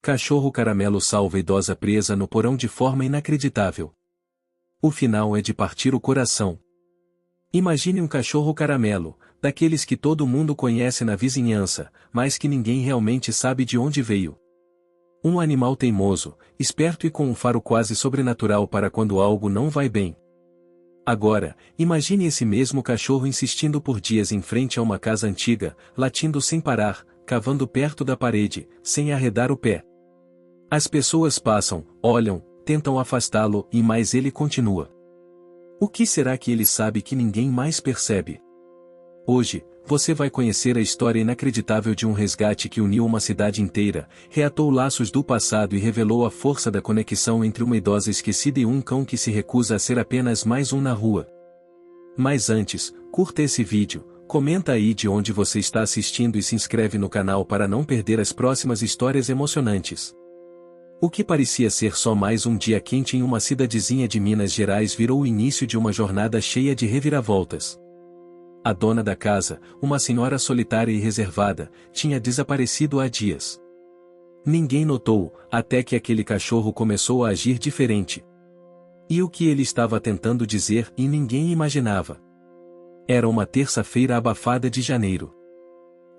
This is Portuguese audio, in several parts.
Cachorro caramelo salva idosa presa no porão de forma inacreditável. O final é de partir o coração. Imagine um cachorro caramelo, daqueles que todo mundo conhece na vizinhança, mas que ninguém realmente sabe de onde veio. Um animal teimoso, esperto e com um faro quase sobrenatural para quando algo não vai bem. Agora, imagine esse mesmo cachorro insistindo por dias em frente a uma casa antiga, latindo sem parar, cavando perto da parede, sem arredar o pé. As pessoas passam, olham, tentam afastá-lo, mas ele continua. O que será que ele sabe que ninguém mais percebe? Hoje, você vai conhecer a história inacreditável de um resgate que uniu uma cidade inteira, reatou laços do passado e revelou a força da conexão entre uma idosa esquecida e um cão que se recusa a ser apenas mais um na rua. Mas antes, curta esse vídeo, comenta aí de onde você está assistindo e se inscreve no canal para não perder as próximas histórias emocionantes. O que parecia ser só mais um dia quente em uma cidadezinha de Minas Gerais virou o início de uma jornada cheia de reviravoltas. A dona da casa, uma senhora solitária e reservada, tinha desaparecido há dias. Ninguém notou, até que aquele cachorro começou a agir diferente. E o que ele estava tentando dizer e ninguém imaginava. Era uma terça-feira abafada de janeiro.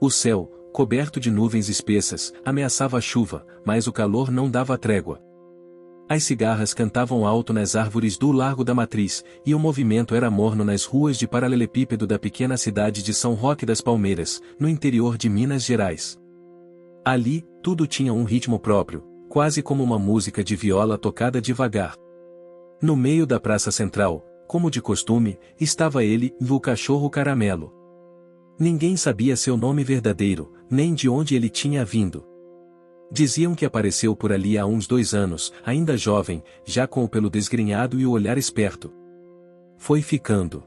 O céu, coberto de nuvens espessas, ameaçava a chuva, mas o calor não dava trégua. As cigarras cantavam alto nas árvores do Largo da Matriz, e o movimento era morno nas ruas de paralelepípedo da pequena cidade de São Roque das Palmeiras, no interior de Minas Gerais. Ali, tudo tinha um ritmo próprio, quase como uma música de viola tocada devagar. No meio da praça central, como de costume, estava ele, o cachorro caramelo. Ninguém sabia seu nome verdadeiro, nem de onde ele tinha vindo. Diziam que apareceu por ali há uns 2 anos, ainda jovem, já com o pelo desgrenhado e o olhar esperto. Foi ficando.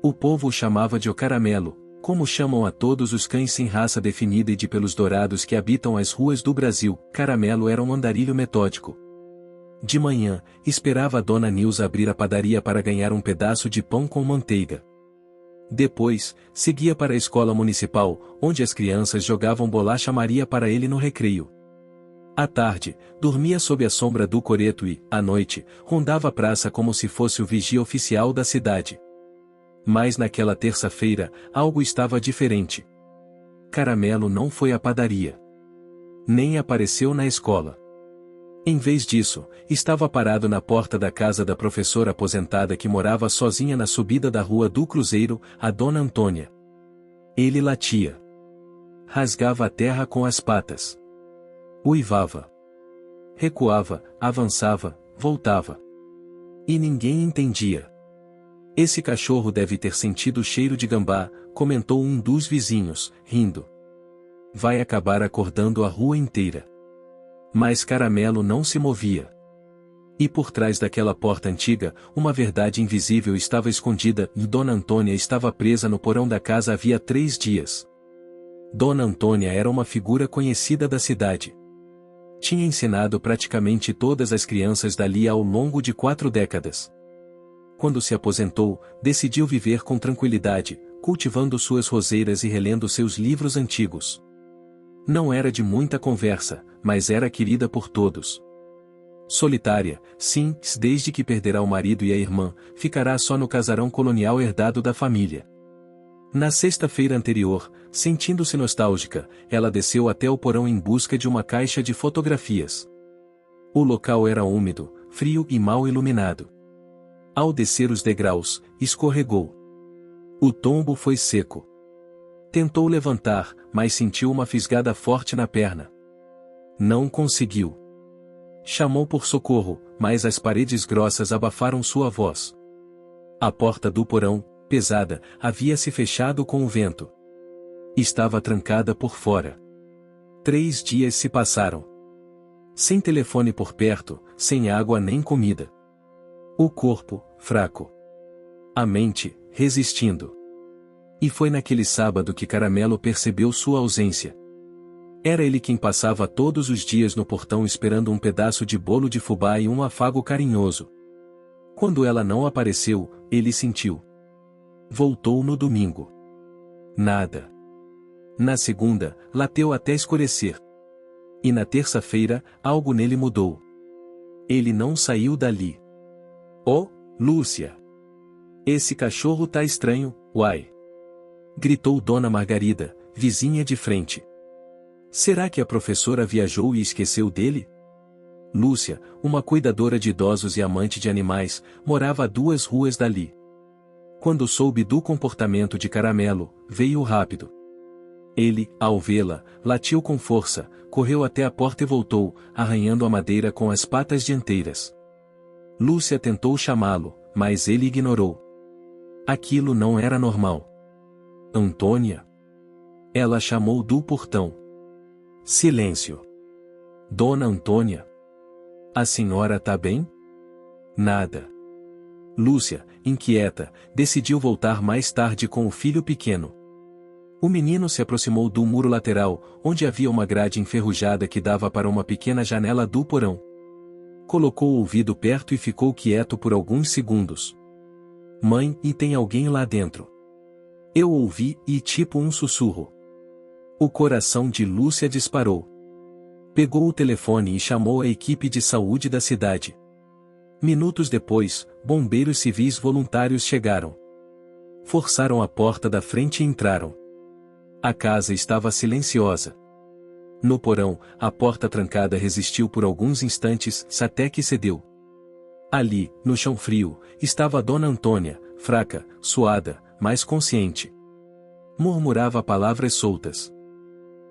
O povo o chamava de o caramelo, como chamam a todos os cães sem raça definida e de pelos dourados que habitam as ruas do Brasil. Caramelo era um andarilho metódico. De manhã, esperava a dona Nilza abrir a padaria para ganhar um pedaço de pão com manteiga. Depois, seguia para a escola municipal, onde as crianças jogavam bolacha Maria para ele no recreio. À tarde, dormia sob a sombra do coreto e, à noite, rondava a praça como se fosse o vigia oficial da cidade. Mas naquela terça-feira, algo estava diferente. Caramelo não foi à padaria. Nem apareceu na escola. Em vez disso, estava parado na porta da casa da professora aposentada que morava sozinha na subida da rua do Cruzeiro, a dona Antônia. Ele latia. Rasgava a terra com as patas. Uivava. Recuava, avançava, voltava. E ninguém entendia. Esse cachorro deve ter sentido o cheiro de gambá, comentou um dos vizinhos, rindo. Vai acabar acordando a rua inteira. Mas Caramelo não se movia. E por trás daquela porta antiga, uma verdade invisível estava escondida, e Dona Antônia estava presa no porão da casa havia 3 dias. Dona Antônia era uma figura conhecida da cidade. Tinha ensinado praticamente todas as crianças dali ao longo de 4 décadas. Quando se aposentou, decidiu viver com tranquilidade, cultivando suas roseiras e relendo seus livros antigos. Não era de muita conversa, mas era querida por todos. Solitária, sim, desde que perderá o marido e a irmã, ficará só no casarão colonial herdado da família. Na sexta-feira anterior, sentindo-se nostálgica, ela desceu até o porão em busca de uma caixa de fotografias. O local era úmido, frio e mal iluminado. Ao descer os degraus, escorregou. O tombo foi seco. Tentou levantar, mas sentiu uma fisgada forte na perna. Não conseguiu. Chamou por socorro, mas as paredes grossas abafaram sua voz. A porta do porão, pesada, havia se fechado com o vento. Estava trancada por fora. 3 dias se passaram. Sem telefone por perto, sem água nem comida. O corpo, fraco. A mente, resistindo. E foi naquele sábado que Caramelo percebeu sua ausência. Era ele quem passava todos os dias no portão esperando um pedaço de bolo de fubá e um afago carinhoso. Quando ela não apareceu, ele sentiu. Voltou no domingo. Nada. Na segunda, lateu até escurecer. E na terça-feira, algo nele mudou. Ele não saiu dali. Oh, Lúcia! Esse cachorro tá estranho, uai! Gritou Dona Margarida, vizinha de frente. Será que a professora viajou e esqueceu dele? Lúcia, uma cuidadora de idosos e amante de animais, morava a 2 ruas dali. Quando soube do comportamento de Caramelo, veio rápido. Ele, ao vê-la, latiu com força, correu até a porta e voltou, arranhando a madeira com as patas dianteiras. Lúcia tentou chamá-lo, mas ele ignorou. Aquilo não era normal. Antônia? Ela chamou do portão. Silêncio. Dona Antônia? A senhora tá bem? Nada. Lúcia, inquieta, decidiu voltar mais tarde com o filho pequeno. O menino se aproximou do muro lateral, onde havia uma grade enferrujada que dava para uma pequena janela do porão. Colocou o ouvido perto e ficou quieto por alguns segundos. Mãe, e tem alguém lá dentro? Eu ouvi, e tipo um sussurro. O coração de Lúcia disparou. Pegou o telefone e chamou a equipe de saúde da cidade. Minutos depois, bombeiros civis voluntários chegaram. Forçaram a porta da frente e entraram. A casa estava silenciosa. No porão, a porta trancada resistiu por alguns instantes, até que cedeu. Ali, no chão frio, estava a Dona Antônia, fraca, suada, mas consciente. Murmurava palavras soltas.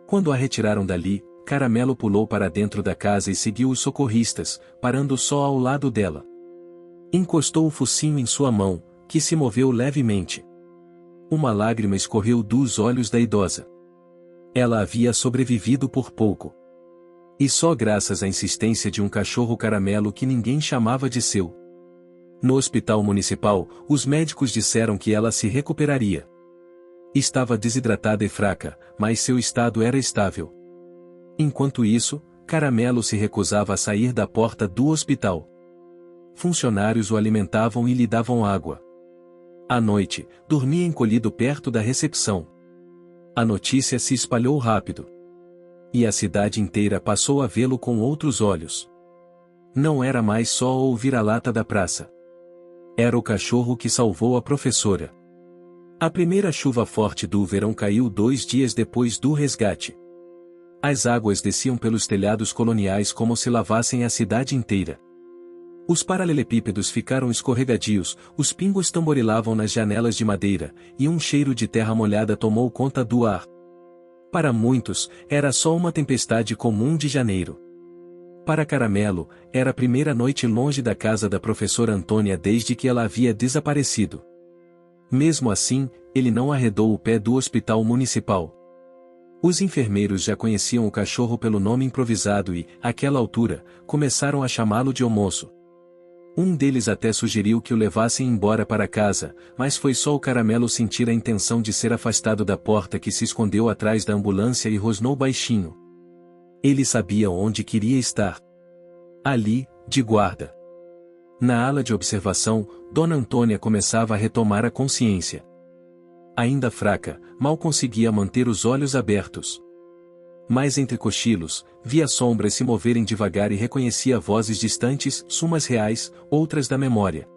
Quando a retiraram dali, Caramelo pulou para dentro da casa e seguiu os socorristas, parando só ao lado dela. Encostou o focinho em sua mão, que se moveu levemente. Uma lágrima escorreu dos olhos da idosa. Ela havia sobrevivido por pouco. E só graças à insistência de um cachorro Caramelo que ninguém chamava de seu. No hospital municipal, os médicos disseram que ela se recuperaria. Estava desidratada e fraca, mas seu estado era estável. Enquanto isso, Caramelo se recusava a sair da porta do hospital. Funcionários o alimentavam e lhe davam água. À noite, dormia encolhido perto da recepção. A notícia se espalhou rápido. E a cidade inteira passou a vê-lo com outros olhos. Não era mais só o vira-lata da praça. Era o cachorro que salvou a professora. A primeira chuva forte do verão caiu 2 dias depois do resgate. As águas desciam pelos telhados coloniais como se lavassem a cidade inteira. Os paralelepípedos ficaram escorregadios, os pingos tamborilavam nas janelas de madeira, e um cheiro de terra molhada tomou conta do ar. Para muitos, era só uma tempestade comum de janeiro. Para Caramelo, era a primeira noite longe da casa da professora Antônia desde que ela havia desaparecido. Mesmo assim, ele não arredou o pé do hospital municipal. Os enfermeiros já conheciam o cachorro pelo nome improvisado e, àquela altura, começaram a chamá-lo de Almoço. Um deles até sugeriu que o levassem embora para casa, mas foi só o Caramelo sentir a intenção de ser afastado da porta que se escondeu atrás da ambulância e rosnou baixinho. Ele sabia onde queria estar. Ali, de guarda. Na ala de observação, Dona Antônia começava a retomar a consciência. Ainda fraca, mal conseguia manter os olhos abertos. Mas entre cochilos, via sombras se moverem devagar e reconhecia vozes distantes, umas reais, outras da memória.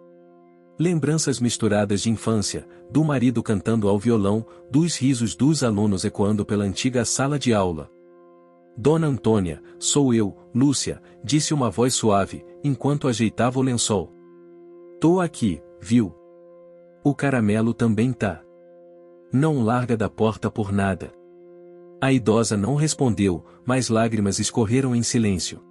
Lembranças misturadas de infância, do marido cantando ao violão, dos risos dos alunos ecoando pela antiga sala de aula. Dona Antônia, sou eu, Lúcia, disse uma voz suave, enquanto ajeitava o lençol. Tô aqui, viu? O Caramelo também tá. Não larga da porta por nada. A idosa não respondeu, mas lágrimas escorreram em silêncio.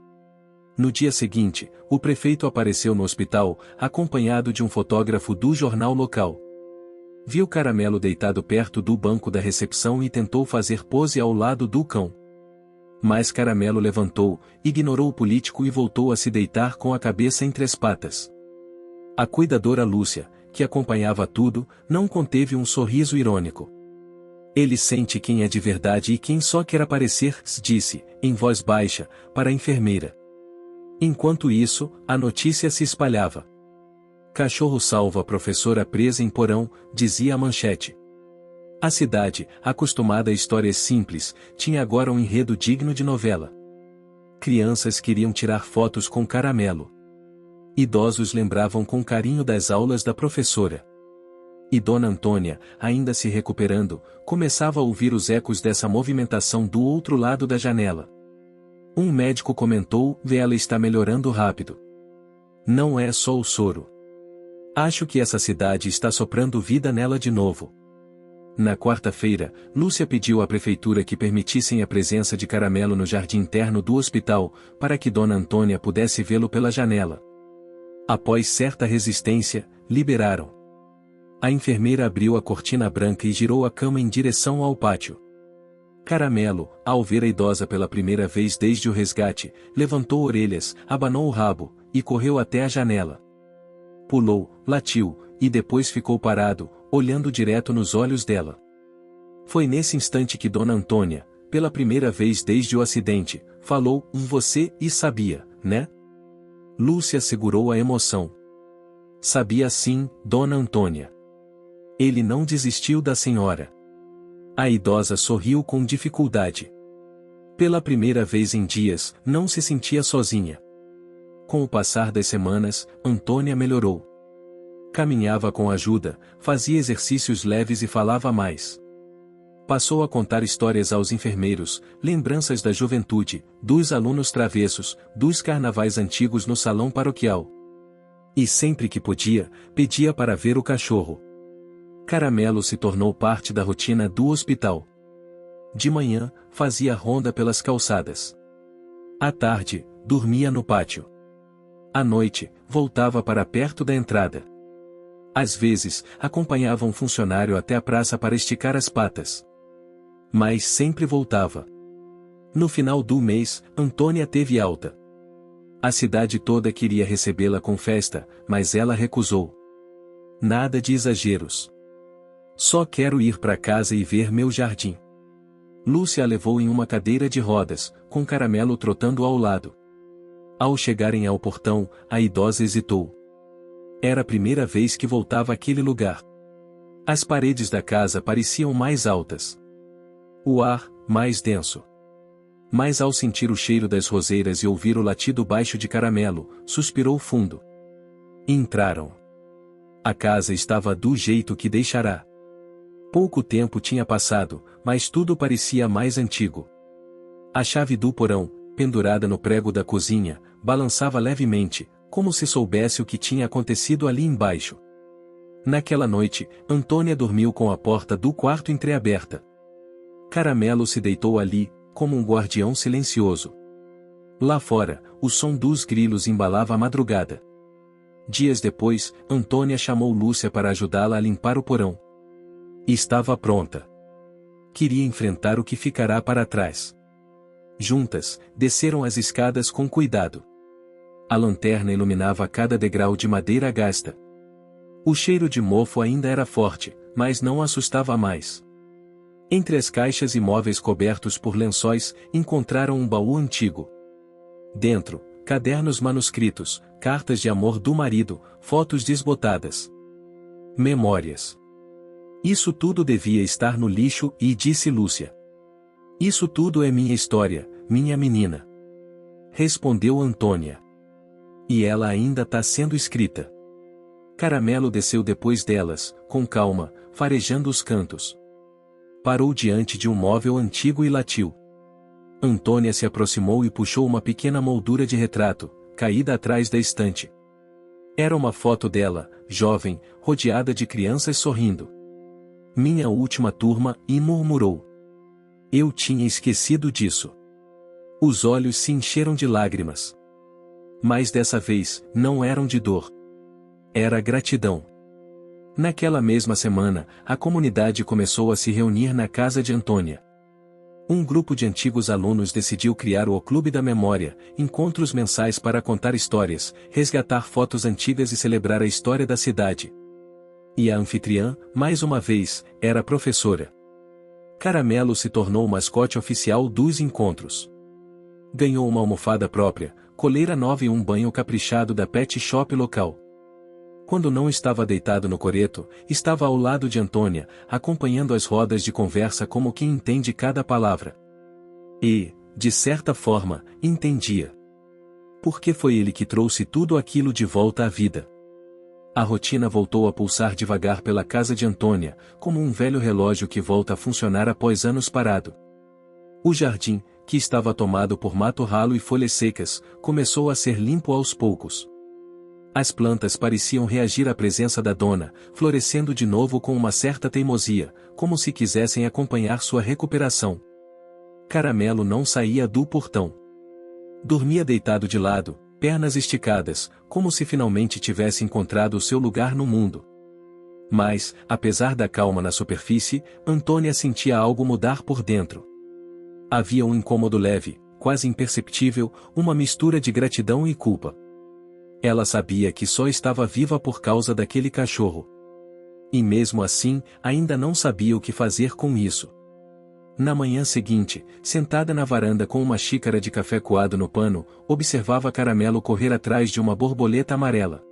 No dia seguinte, o prefeito apareceu no hospital, acompanhado de um fotógrafo do jornal local. Viu Caramelo deitado perto do banco da recepção e tentou fazer pose ao lado do cão. Mas Caramelo levantou, ignorou o político e voltou a se deitar com a cabeça entre as patas. A cuidadora Lúcia, que acompanhava tudo, não conteve um sorriso irônico. Ele sente quem é de verdade e quem só quer aparecer, disse, em voz baixa, para a enfermeira. Enquanto isso, a notícia se espalhava. Cachorro salva a professora presa em porão, dizia a manchete. A cidade, acostumada a histórias simples, tinha agora um enredo digno de novela. Crianças queriam tirar fotos com Caramelo. Idosos lembravam com carinho das aulas da professora. E Dona Antônia, ainda se recuperando, começava a ouvir os ecos dessa movimentação do outro lado da janela. Um médico comentou: ela está melhorando rápido. Não é só o soro. Acho que essa cidade está soprando vida nela de novo. Na quarta-feira, Lúcia pediu à prefeitura que permitissem a presença de Caramelo no jardim interno do hospital, para que Dona Antônia pudesse vê-lo pela janela. Após certa resistência, liberaram. A enfermeira abriu a cortina branca e girou a cama em direção ao pátio. Caramelo, ao ver a idosa pela primeira vez desde o resgate, levantou orelhas, abanou o rabo, e correu até a janela. Pulou, latiu, e depois ficou parado, olhando direto nos olhos dela. Foi nesse instante que Dona Antônia, pela primeira vez desde o acidente, falou: você e sabia, né? Lúcia segurou a emoção. Sabia sim, Dona Antônia. Ele não desistiu da senhora. A idosa sorriu com dificuldade. Pela primeira vez em dias, não se sentia sozinha. Com o passar das semanas, Antônia melhorou. Caminhava com ajuda, fazia exercícios leves e falava mais. Passou a contar histórias aos enfermeiros, lembranças da juventude, dos alunos travessos, dos carnavais antigos no salão paroquial. E sempre que podia, pedia para ver o cachorro. Caramelo se tornou parte da rotina do hospital. De manhã, fazia ronda pelas calçadas. À tarde, dormia no pátio. À noite, voltava para perto da entrada. Às vezes, acompanhava um funcionário até a praça para esticar as patas. Mas sempre voltava. No final do mês, Antônia teve alta. A cidade toda queria recebê-la com festa, mas ela recusou. Nada de exageros. Só quero ir para casa e ver meu jardim. Lúcia a levou em uma cadeira de rodas, com Caramelo trotando ao lado. Ao chegarem ao portão, a idosa hesitou. Era a primeira vez que voltava àquele lugar. As paredes da casa pareciam mais altas. O ar, mais denso. Mas ao sentir o cheiro das roseiras e ouvir o latido baixo de Caramelo, suspirou fundo. Entraram. A casa estava do jeito que deixará. Pouco tempo tinha passado, mas tudo parecia mais antigo. A chave do porão, pendurada no prego da cozinha, balançava levemente, como se soubesse o que tinha acontecido ali embaixo. Naquela noite, Antônia dormiu com a porta do quarto entreaberta. Caramelo se deitou ali, como um guardião silencioso. Lá fora, o som dos grilos embalava a madrugada. Dias depois, Antônia chamou Lúcia para ajudá-la a limpar o porão. Estava pronta. Queria enfrentar o que ficará para trás. Juntas, desceram as escadas com cuidado. A lanterna iluminava cada degrau de madeira gasta. O cheiro de mofo ainda era forte, mas não assustava mais. Entre as caixas e móveis cobertos por lençóis, encontraram um baú antigo. Dentro, cadernos manuscritos, cartas de amor do marido, fotos desbotadas. Memórias. Isso tudo devia estar no lixo e disse Lúcia. Isso tudo é minha história, minha menina. Respondeu Antônia. E ela ainda tá sendo escrita. Caramelo desceu depois delas, com calma, farejando os cantos. Parou diante de um móvel antigo e latiu. Antônia se aproximou e puxou uma pequena moldura de retrato, caída atrás da estante. Era uma foto dela, jovem, rodeada de crianças sorrindo. Minha última turma, e murmurou. Eu tinha esquecido disso. Os olhos se encheram de lágrimas. Mas dessa vez, não eram de dor. Era gratidão. Naquela mesma semana, a comunidade começou a se reunir na casa de Antônia. Um grupo de antigos alunos decidiu criar o Clube da Memória, encontros mensais para contar histórias, resgatar fotos antigas e celebrar a história da cidade. E a anfitriã, mais uma vez, era a professora. Caramelo se tornou o mascote oficial dos encontros. Ganhou uma almofada própria, coleira nova e um banho caprichado da pet shop local. Quando não estava deitado no coreto, estava ao lado de Antônia, acompanhando as rodas de conversa como quem entende cada palavra. E, de certa forma, entendia. Porque foi ele que trouxe tudo aquilo de volta à vida. A rotina voltou a pulsar devagar pela casa de Antônia, como um velho relógio que volta a funcionar após anos parado. O jardim, que estava tomado por mato ralo e folhas secas, começou a ser limpo aos poucos. As plantas pareciam reagir à presença da dona, florescendo de novo com uma certa teimosia, como se quisessem acompanhar sua recuperação. Caramelo não saía do portão. Dormia deitado de lado, pernas esticadas, como se finalmente tivesse encontrado o seu lugar no mundo. Mas, apesar da calma na superfície, Antônia sentia algo mudar por dentro. Havia um incômodo leve, quase imperceptível, uma mistura de gratidão e culpa. Ela sabia que só estava viva por causa daquele cachorro. E mesmo assim, ainda não sabia o que fazer com isso. Na manhã seguinte, sentada na varanda com uma xícara de café coado no pano, observava Caramelo correr atrás de uma borboleta amarela.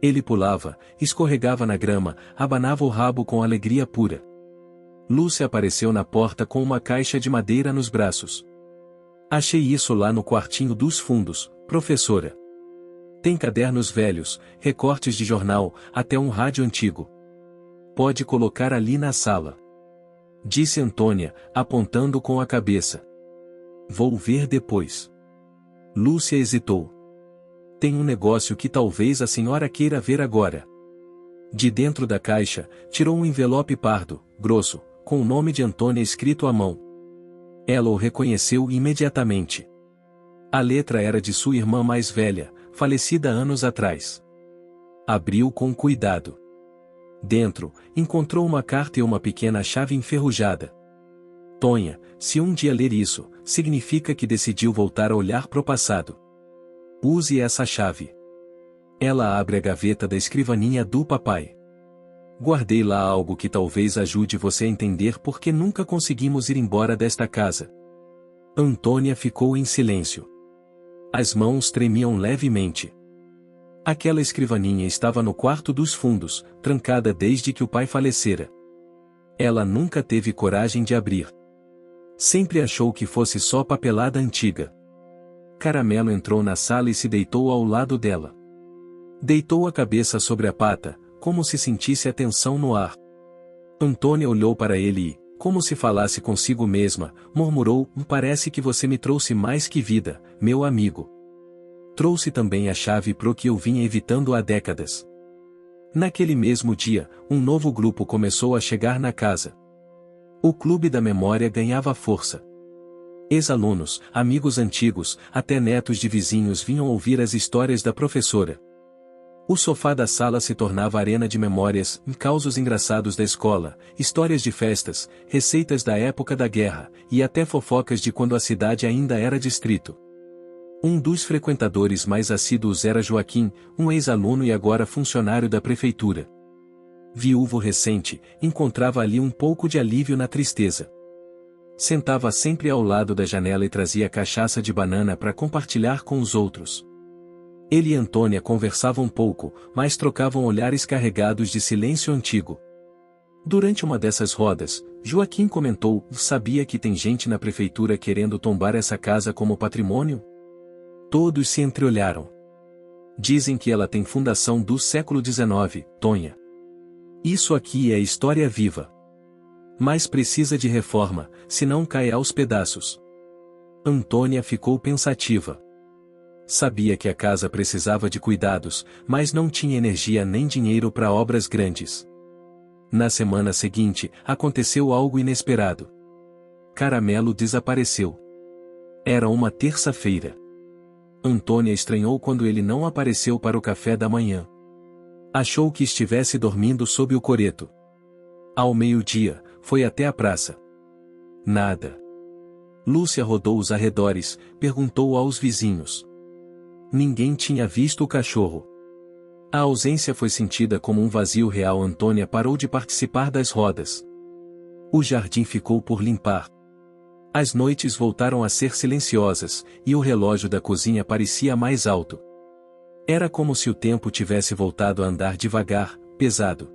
Ele pulava, escorregava na grama, abanava o rabo com alegria pura. Lúcia apareceu na porta com uma caixa de madeira nos braços. Achei isso lá no quartinho dos fundos, professora. Tem cadernos velhos, recortes de jornal, até um rádio antigo. Pode colocar ali na sala. Disse Antônia, apontando com a cabeça. Vou ver depois. Lúcia hesitou. Tem um negócio que talvez a senhora queira ver agora. De dentro da caixa, tirou um envelope pardo, grosso, com o nome de Antônia escrito à mão. Ela o reconheceu imediatamente. A letra era de sua irmã mais velha, falecida anos atrás. Abriu com cuidado. Dentro, encontrou uma carta e uma pequena chave enferrujada. Tonha, se um dia ler isso, significa que decidiu voltar a olhar pro passado. Use essa chave. Ela abre a gaveta da escrivaninha do papai. Guardei lá algo que talvez ajude você a entender por que nunca conseguimos ir embora desta casa. Antônia ficou em silêncio. As mãos tremiam levemente. Aquela escrivaninha estava no quarto dos fundos, trancada desde que o pai falecera. Ela nunca teve coragem de abrir. Sempre achou que fosse só papelada antiga. Caramelo entrou na sala e se deitou ao lado dela. Deitou a cabeça sobre a pata, como se sentisse a tensão no ar. Antônia olhou para ele e, como se falasse consigo mesma, murmurou: parece que você me trouxe mais que vida, meu amigo. Trouxe também a chave pro que eu vinha evitando há décadas. Naquele mesmo dia, um novo grupo começou a chegar na casa. O Clube da Memória ganhava força. Ex-alunos, amigos antigos, até netos de vizinhos vinham ouvir as histórias da professora. O sofá da sala se tornava arena de memórias, causos engraçados da escola, histórias de festas, receitas da época da guerra, e até fofocas de quando a cidade ainda era distrito. Um dos frequentadores mais assíduos era Joaquim, um ex-aluno e agora funcionário da prefeitura. Viúvo recente, encontrava ali um pouco de alívio na tristeza. Sentava sempre ao lado da janela e trazia cachaça de banana para compartilhar com os outros. Ele e Antônia conversavam pouco, mas trocavam olhares carregados de silêncio antigo. Durante uma dessas rodas, Joaquim comentou: sabia que tem gente na prefeitura querendo tombar essa casa como patrimônio? Todos se entreolharam. Dizem que ela tem fundação do século XIX, Tonha. Isso aqui é história viva. Mas precisa de reforma, senão cai aos pedaços. Antônia ficou pensativa. Sabia que a casa precisava de cuidados, mas não tinha energia nem dinheiro para obras grandes. Na semana seguinte, aconteceu algo inesperado. Caramelo desapareceu. Era uma terça-feira. Antônia estranhou quando ele não apareceu para o café da manhã. Achou que estivesse dormindo sob o coreto. Ao meio-dia, foi até a praça. Nada. Lúcia rodou os arredores, perguntou aos vizinhos. Ninguém tinha visto o cachorro. A ausência foi sentida como um vazio real. Antônia parou de participar das rodas. O jardim ficou por limpar. As noites voltaram a ser silenciosas, e o relógio da cozinha parecia mais alto. Era como se o tempo tivesse voltado a andar devagar, pesado.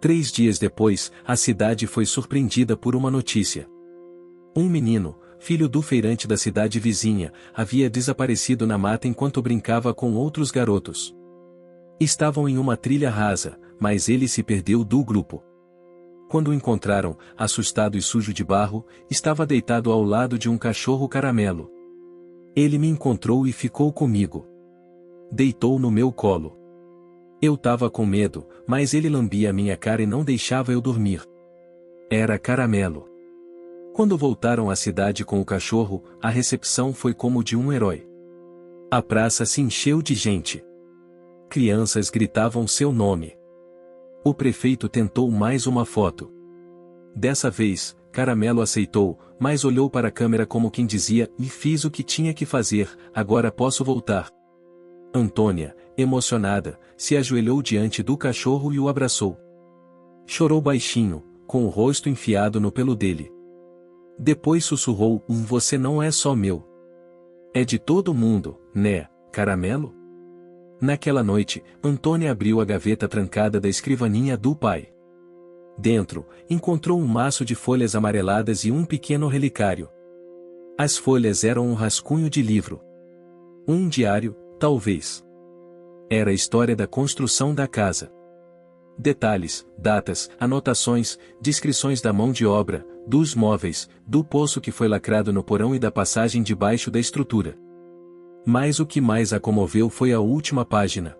3 dias depois, a cidade foi surpreendida por uma notícia. Um menino, filho do feirante da cidade vizinha, havia desaparecido na mata enquanto brincava com outros garotos. Estavam em uma trilha rasa, mas ele se perdeu do grupo. Quando o encontraram, assustado e sujo de barro, estava deitado ao lado de um cachorro caramelo. Ele me encontrou e ficou comigo. Deitou no meu colo. Eu tava com medo, mas ele lambia minha cara e não deixava eu dormir. Era Caramelo. Quando voltaram à cidade com o cachorro, a recepção foi como de um herói. A praça se encheu de gente. Crianças gritavam seu nome. O prefeito tentou mais uma foto. Dessa vez, Caramelo aceitou, mas olhou para a câmera como quem dizia: "E fiz o que tinha que fazer, agora posso voltar." Antônia, emocionada, se ajoelhou diante do cachorro e o abraçou. Chorou baixinho, com o rosto enfiado no pelo dele. Depois sussurrou: "Você não é só meu. É de todo mundo, né, Caramelo?" Naquela noite, Antônia abriu a gaveta trancada da escrivaninha do pai. Dentro, encontrou um maço de folhas amareladas e um pequeno relicário. As folhas eram um rascunho de livro. Um diário, talvez. Era a história da construção da casa. Detalhes, datas, anotações, descrições da mão de obra, dos móveis, do poço que foi lacrado no porão e da passagem debaixo da estrutura. Mas o que mais a comoveu foi a última página.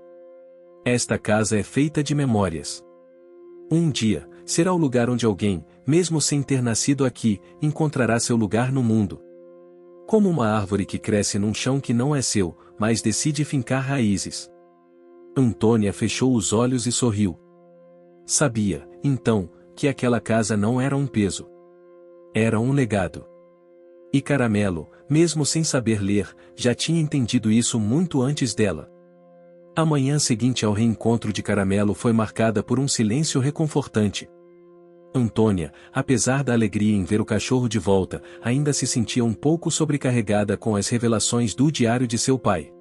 Esta casa é feita de memórias. Um dia, será o lugar onde alguém, mesmo sem ter nascido aqui, encontrará seu lugar no mundo. Como uma árvore que cresce num chão que não é seu, mas decide fincar raízes. Antônia fechou os olhos e sorriu. Sabia, então, que aquela casa não era um peso. Era um legado. E Caramelo, mesmo sem saber ler, já tinha entendido isso muito antes dela. A manhã seguinte ao reencontro de Caramelo foi marcada por um silêncio reconfortante. Antônia, apesar da alegria em ver o cachorro de volta, ainda se sentia um pouco sobrecarregada com as revelações do diário de seu pai.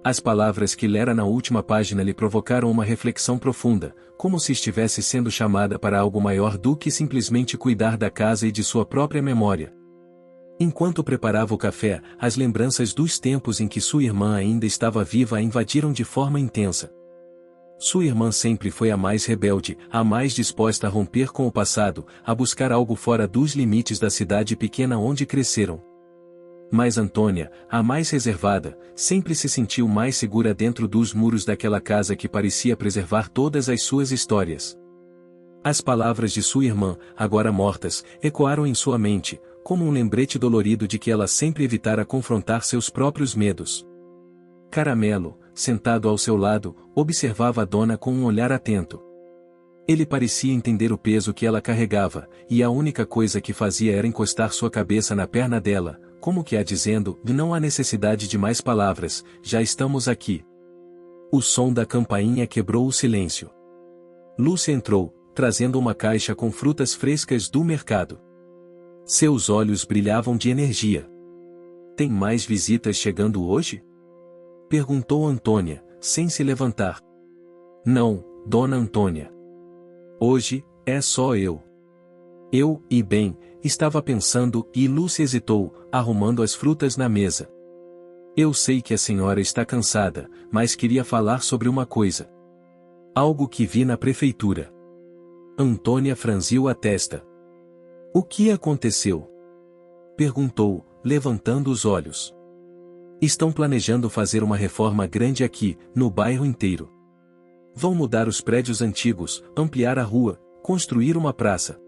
As palavras que lera na última página lhe provocaram uma reflexão profunda, como se estivesse sendo chamada para algo maior do que simplesmente cuidar da casa e de sua própria memória. Enquanto preparava o café, as lembranças dos tempos em que sua irmã ainda estava viva a invadiram de forma intensa. Sua irmã sempre foi a mais rebelde, a mais disposta a romper com o passado, a buscar algo fora dos limites da cidade pequena onde cresceram. Mas Antônia, a mais reservada, sempre se sentiu mais segura dentro dos muros daquela casa que parecia preservar todas as suas histórias. As palavras de sua irmã, agora mortas, ecoaram em sua mente, como um lembrete dolorido de que ela sempre evitara confrontar seus próprios medos. Caramelo, sentado ao seu lado, observava a dona com um olhar atento. Ele parecia entender o peso que ela carregava, e a única coisa que fazia era encostar sua cabeça na perna dela, como que a dizendo: "Não há necessidade de mais palavras, já estamos aqui." O som da campainha quebrou o silêncio. Lúcia entrou, trazendo uma caixa com frutas frescas do mercado. Seus olhos brilhavam de energia. "Tem mais visitas chegando hoje?" perguntou Antônia, sem se levantar. "Não, dona Antônia. Hoje, é só eu." E bem, estava pensando, e Lúcia hesitou, arrumando as frutas na mesa. "Eu sei que a senhora está cansada, mas queria falar sobre uma coisa. Algo que vi na prefeitura." Antônia franziu a testa. "O que aconteceu?" perguntou, levantando os olhos. "Estão planejando fazer uma reforma grande aqui, no bairro inteiro. Vão mudar os prédios antigos, ampliar a rua, construir uma praça."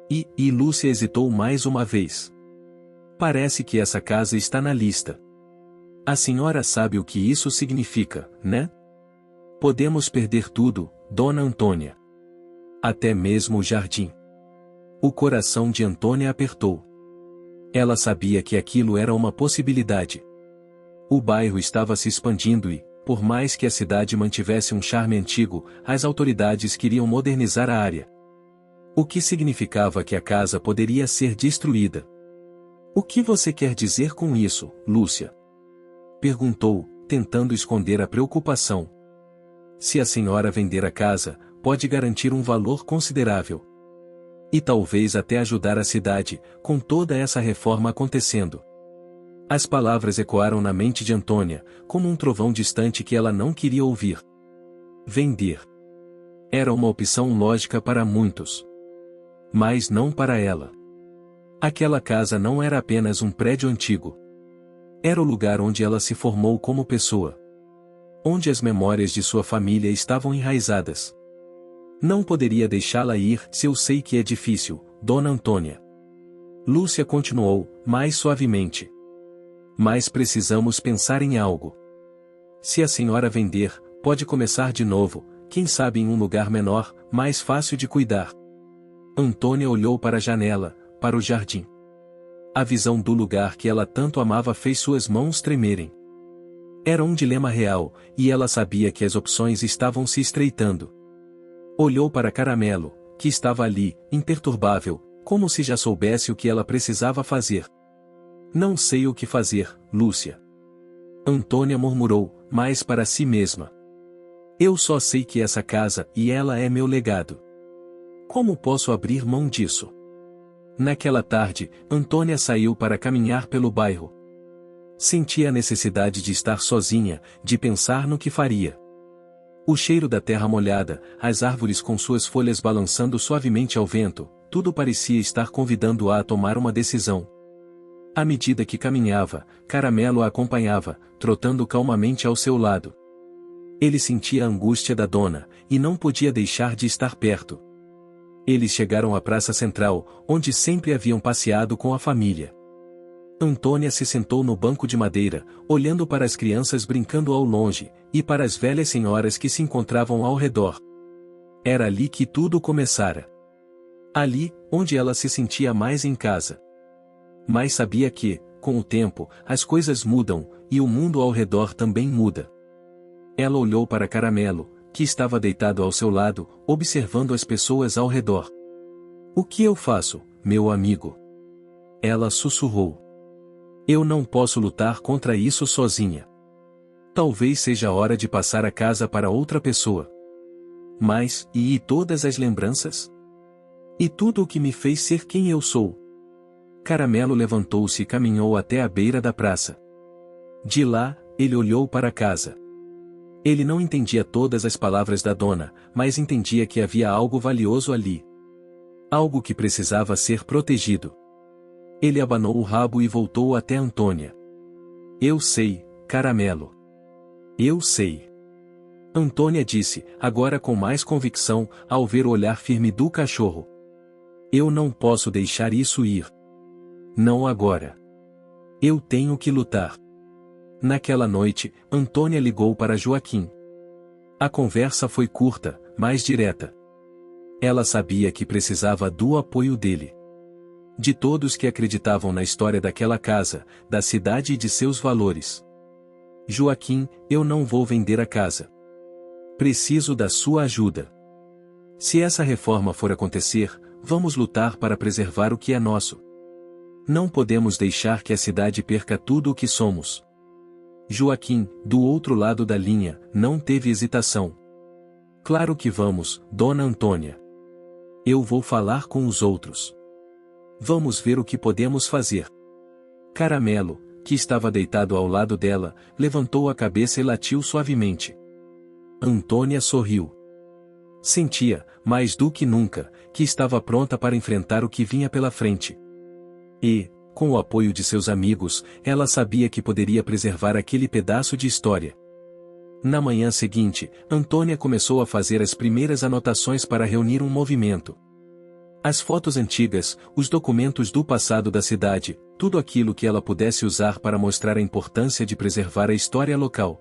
E Lúcia hesitou mais uma vez. "Parece que essa casa está na lista. A senhora sabe o que isso significa, né? Podemos perder tudo, dona Antônia. Até mesmo o jardim." O coração de Antônia apertou. Ela sabia que aquilo era uma possibilidade. O bairro estava se expandindo e, por mais que a cidade mantivesse um charme antigo, as autoridades queriam modernizar a área. O que significava que a casa poderia ser destruída. "O que você quer dizer com isso, Lúcia?" perguntou, tentando esconder a preocupação. "Se a senhora vender a casa, pode garantir um valor considerável. E talvez até ajudar a cidade, com toda essa reforma acontecendo. As palavras ecoaram na mente de Antônia, como um trovão distante que ela não queria ouvir. Vender. Era uma opção lógica para muitos. Mas não para ela. Aquela casa não era apenas um prédio antigo. Era o lugar onde ela se formou como pessoa. Onde as memórias de sua família estavam enraizadas. Não poderia deixá-la ir, se eu sei que é difícil, Dona Antônia. Lúcia continuou, mais suavemente. Mas precisamos pensar em algo. Se a senhora vender, pode começar de novo, quem sabe em um lugar menor, mais fácil de cuidar. Antônia olhou para a janela, para o jardim. A visão do lugar que ela tanto amava fez suas mãos tremerem. Era um dilema real, e ela sabia que as opções estavam se estreitando. Olhou para Caramelo, que estava ali, imperturbável, como se já soubesse o que ela precisava fazer. Não sei o que fazer, Lúcia. Antônia murmurou, mas para si mesma. Eu só sei que essa casa e ela é meu legado. Como posso abrir mão disso? Naquela tarde, Antônia saiu para caminhar pelo bairro. Sentia a necessidade de estar sozinha, de pensar no que faria. O cheiro da terra molhada, as árvores com suas folhas balançando suavemente ao vento, tudo parecia estar convidando-a a tomar uma decisão. À medida que caminhava, Caramelo a acompanhava, trotando calmamente ao seu lado. Ele sentia a angústia da dona, e não podia deixar de estar perto. Eles chegaram à praça central, onde sempre haviam passeado com a família. Antônia se sentou no banco de madeira, olhando para as crianças brincando ao longe, e para as velhas senhoras que se encontravam ao redor. Era ali que tudo começara. Ali, onde ela se sentia mais em casa. Mas sabia que, com o tempo, as coisas mudam, e o mundo ao redor também muda. Ela olhou para Caramelo, que estava deitado ao seu lado, observando as pessoas ao redor. O que eu faço, meu amigo? Ela sussurrou. Eu não posso lutar contra isso sozinha. Talvez seja hora de passar a casa para outra pessoa. Mas, e todas as lembranças? E tudo o que me fez ser quem eu sou? Caramelo levantou-se e caminhou até a beira da praça. De lá, ele olhou para a casa. Ele não entendia todas as palavras da dona, mas entendia que havia algo valioso ali. Algo que precisava ser protegido. Ele abanou o rabo e voltou até Antônia. Eu sei, Caramelo. Eu sei. Antônia disse, agora com mais convicção, ao ver o olhar firme do cachorro. Eu não posso deixar isso ir. Não agora. Eu tenho que lutar. Naquela noite, Antônia ligou para Joaquim. A conversa foi curta, mas direta. Ela sabia que precisava do apoio dele. De todos que acreditavam na história daquela casa, da cidade e de seus valores. Joaquim, eu não vou vender a casa. Preciso da sua ajuda. Se essa reforma for acontecer, vamos lutar para preservar o que é nosso. Não podemos deixar que a cidade perca tudo o que somos. Joaquim, do outro lado da linha, não teve hesitação. Claro que vamos, Dona Antônia. Eu vou falar com os outros. Vamos ver o que podemos fazer. Caramelo, que estava deitado ao lado dela, levantou a cabeça e latiu suavemente. Antônia sorriu. Sentia, mais do que nunca, que estava pronta para enfrentar o que vinha pela frente. E, com o apoio de seus amigos, ela sabia que poderia preservar aquele pedaço de história. Na manhã seguinte, Antônia começou a fazer as primeiras anotações para reunir um movimento. As fotos antigas, os documentos do passado da cidade, tudo aquilo que ela pudesse usar para mostrar a importância de preservar a história local.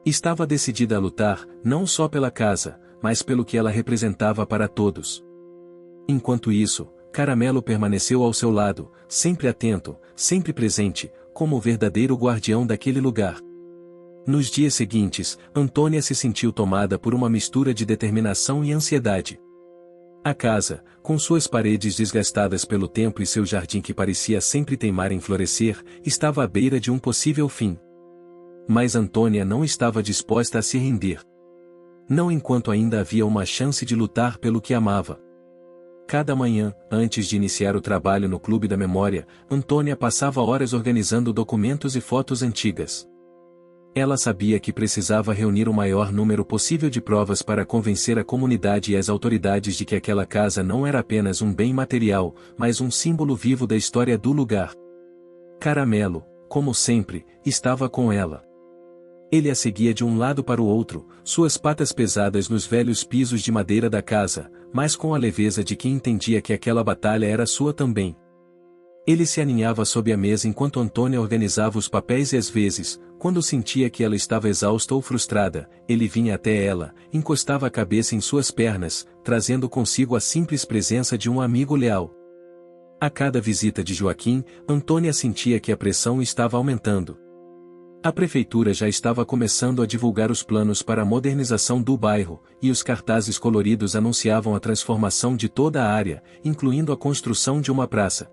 Estava decidida a lutar, não só pela casa, mas pelo que ela representava para todos. Enquanto isso, Caramelo permaneceu ao seu lado, sempre atento, sempre presente, como o verdadeiro guardião daquele lugar. Nos dias seguintes, Antônia se sentiu tomada por uma mistura de determinação e ansiedade. A casa, com suas paredes desgastadas pelo tempo e seu jardim que parecia sempre teimar em florescer, estava à beira de um possível fim. Mas Antônia não estava disposta a se render. Não enquanto ainda havia uma chance de lutar pelo que amava. Cada manhã, antes de iniciar o trabalho no Clube da Memória, Antônia passava horas organizando documentos e fotos antigas. Ela sabia que precisava reunir o maior número possível de provas para convencer a comunidade e as autoridades de que aquela casa não era apenas um bem material, mas um símbolo vivo da história do lugar. Caramelo, como sempre, estava com ela. Ele a seguia de um lado para o outro, suas patas pesadas nos velhos pisos de madeira da casa, mas com a leveza de quem entendia que aquela batalha era sua também. Ele se aninhava sob a mesa enquanto Antônia organizava os papéis e às vezes, quando sentia que ela estava exausta ou frustrada, ele vinha até ela, encostava a cabeça em suas pernas, trazendo consigo a simples presença de um amigo leal. A cada visita de Joaquim, Antônia sentia que a pressão estava aumentando. A prefeitura já estava começando a divulgar os planos para a modernização do bairro, e os cartazes coloridos anunciavam a transformação de toda a área, incluindo a construção de uma praça.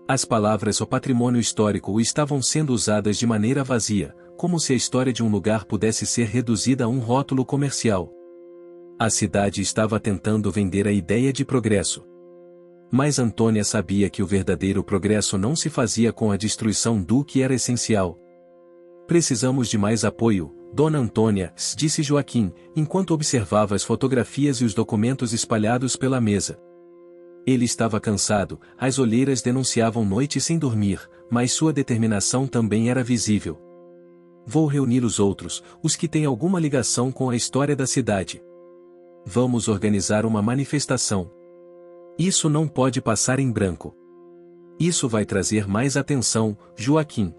As palavras "o patrimônio histórico" estavam sendo usadas de maneira vazia, como se a história de um lugar pudesse ser reduzida a um rótulo comercial. A cidade estava tentando vender a ideia de progresso. Mas Antônia sabia que o verdadeiro progresso não se fazia com a destruição do que era essencial. "Precisamos de mais apoio, Dona Antônia", disse Joaquim, enquanto observava as fotografias e os documentos espalhados pela mesa. Ele estava cansado, as olheiras denunciavam noite sem dormir, mas sua determinação também era visível. "Vou reunir os outros, os que têm alguma ligação com a história da cidade. Vamos organizar uma manifestação. Isso não pode passar em branco. Isso vai trazer mais atenção, Joaquim."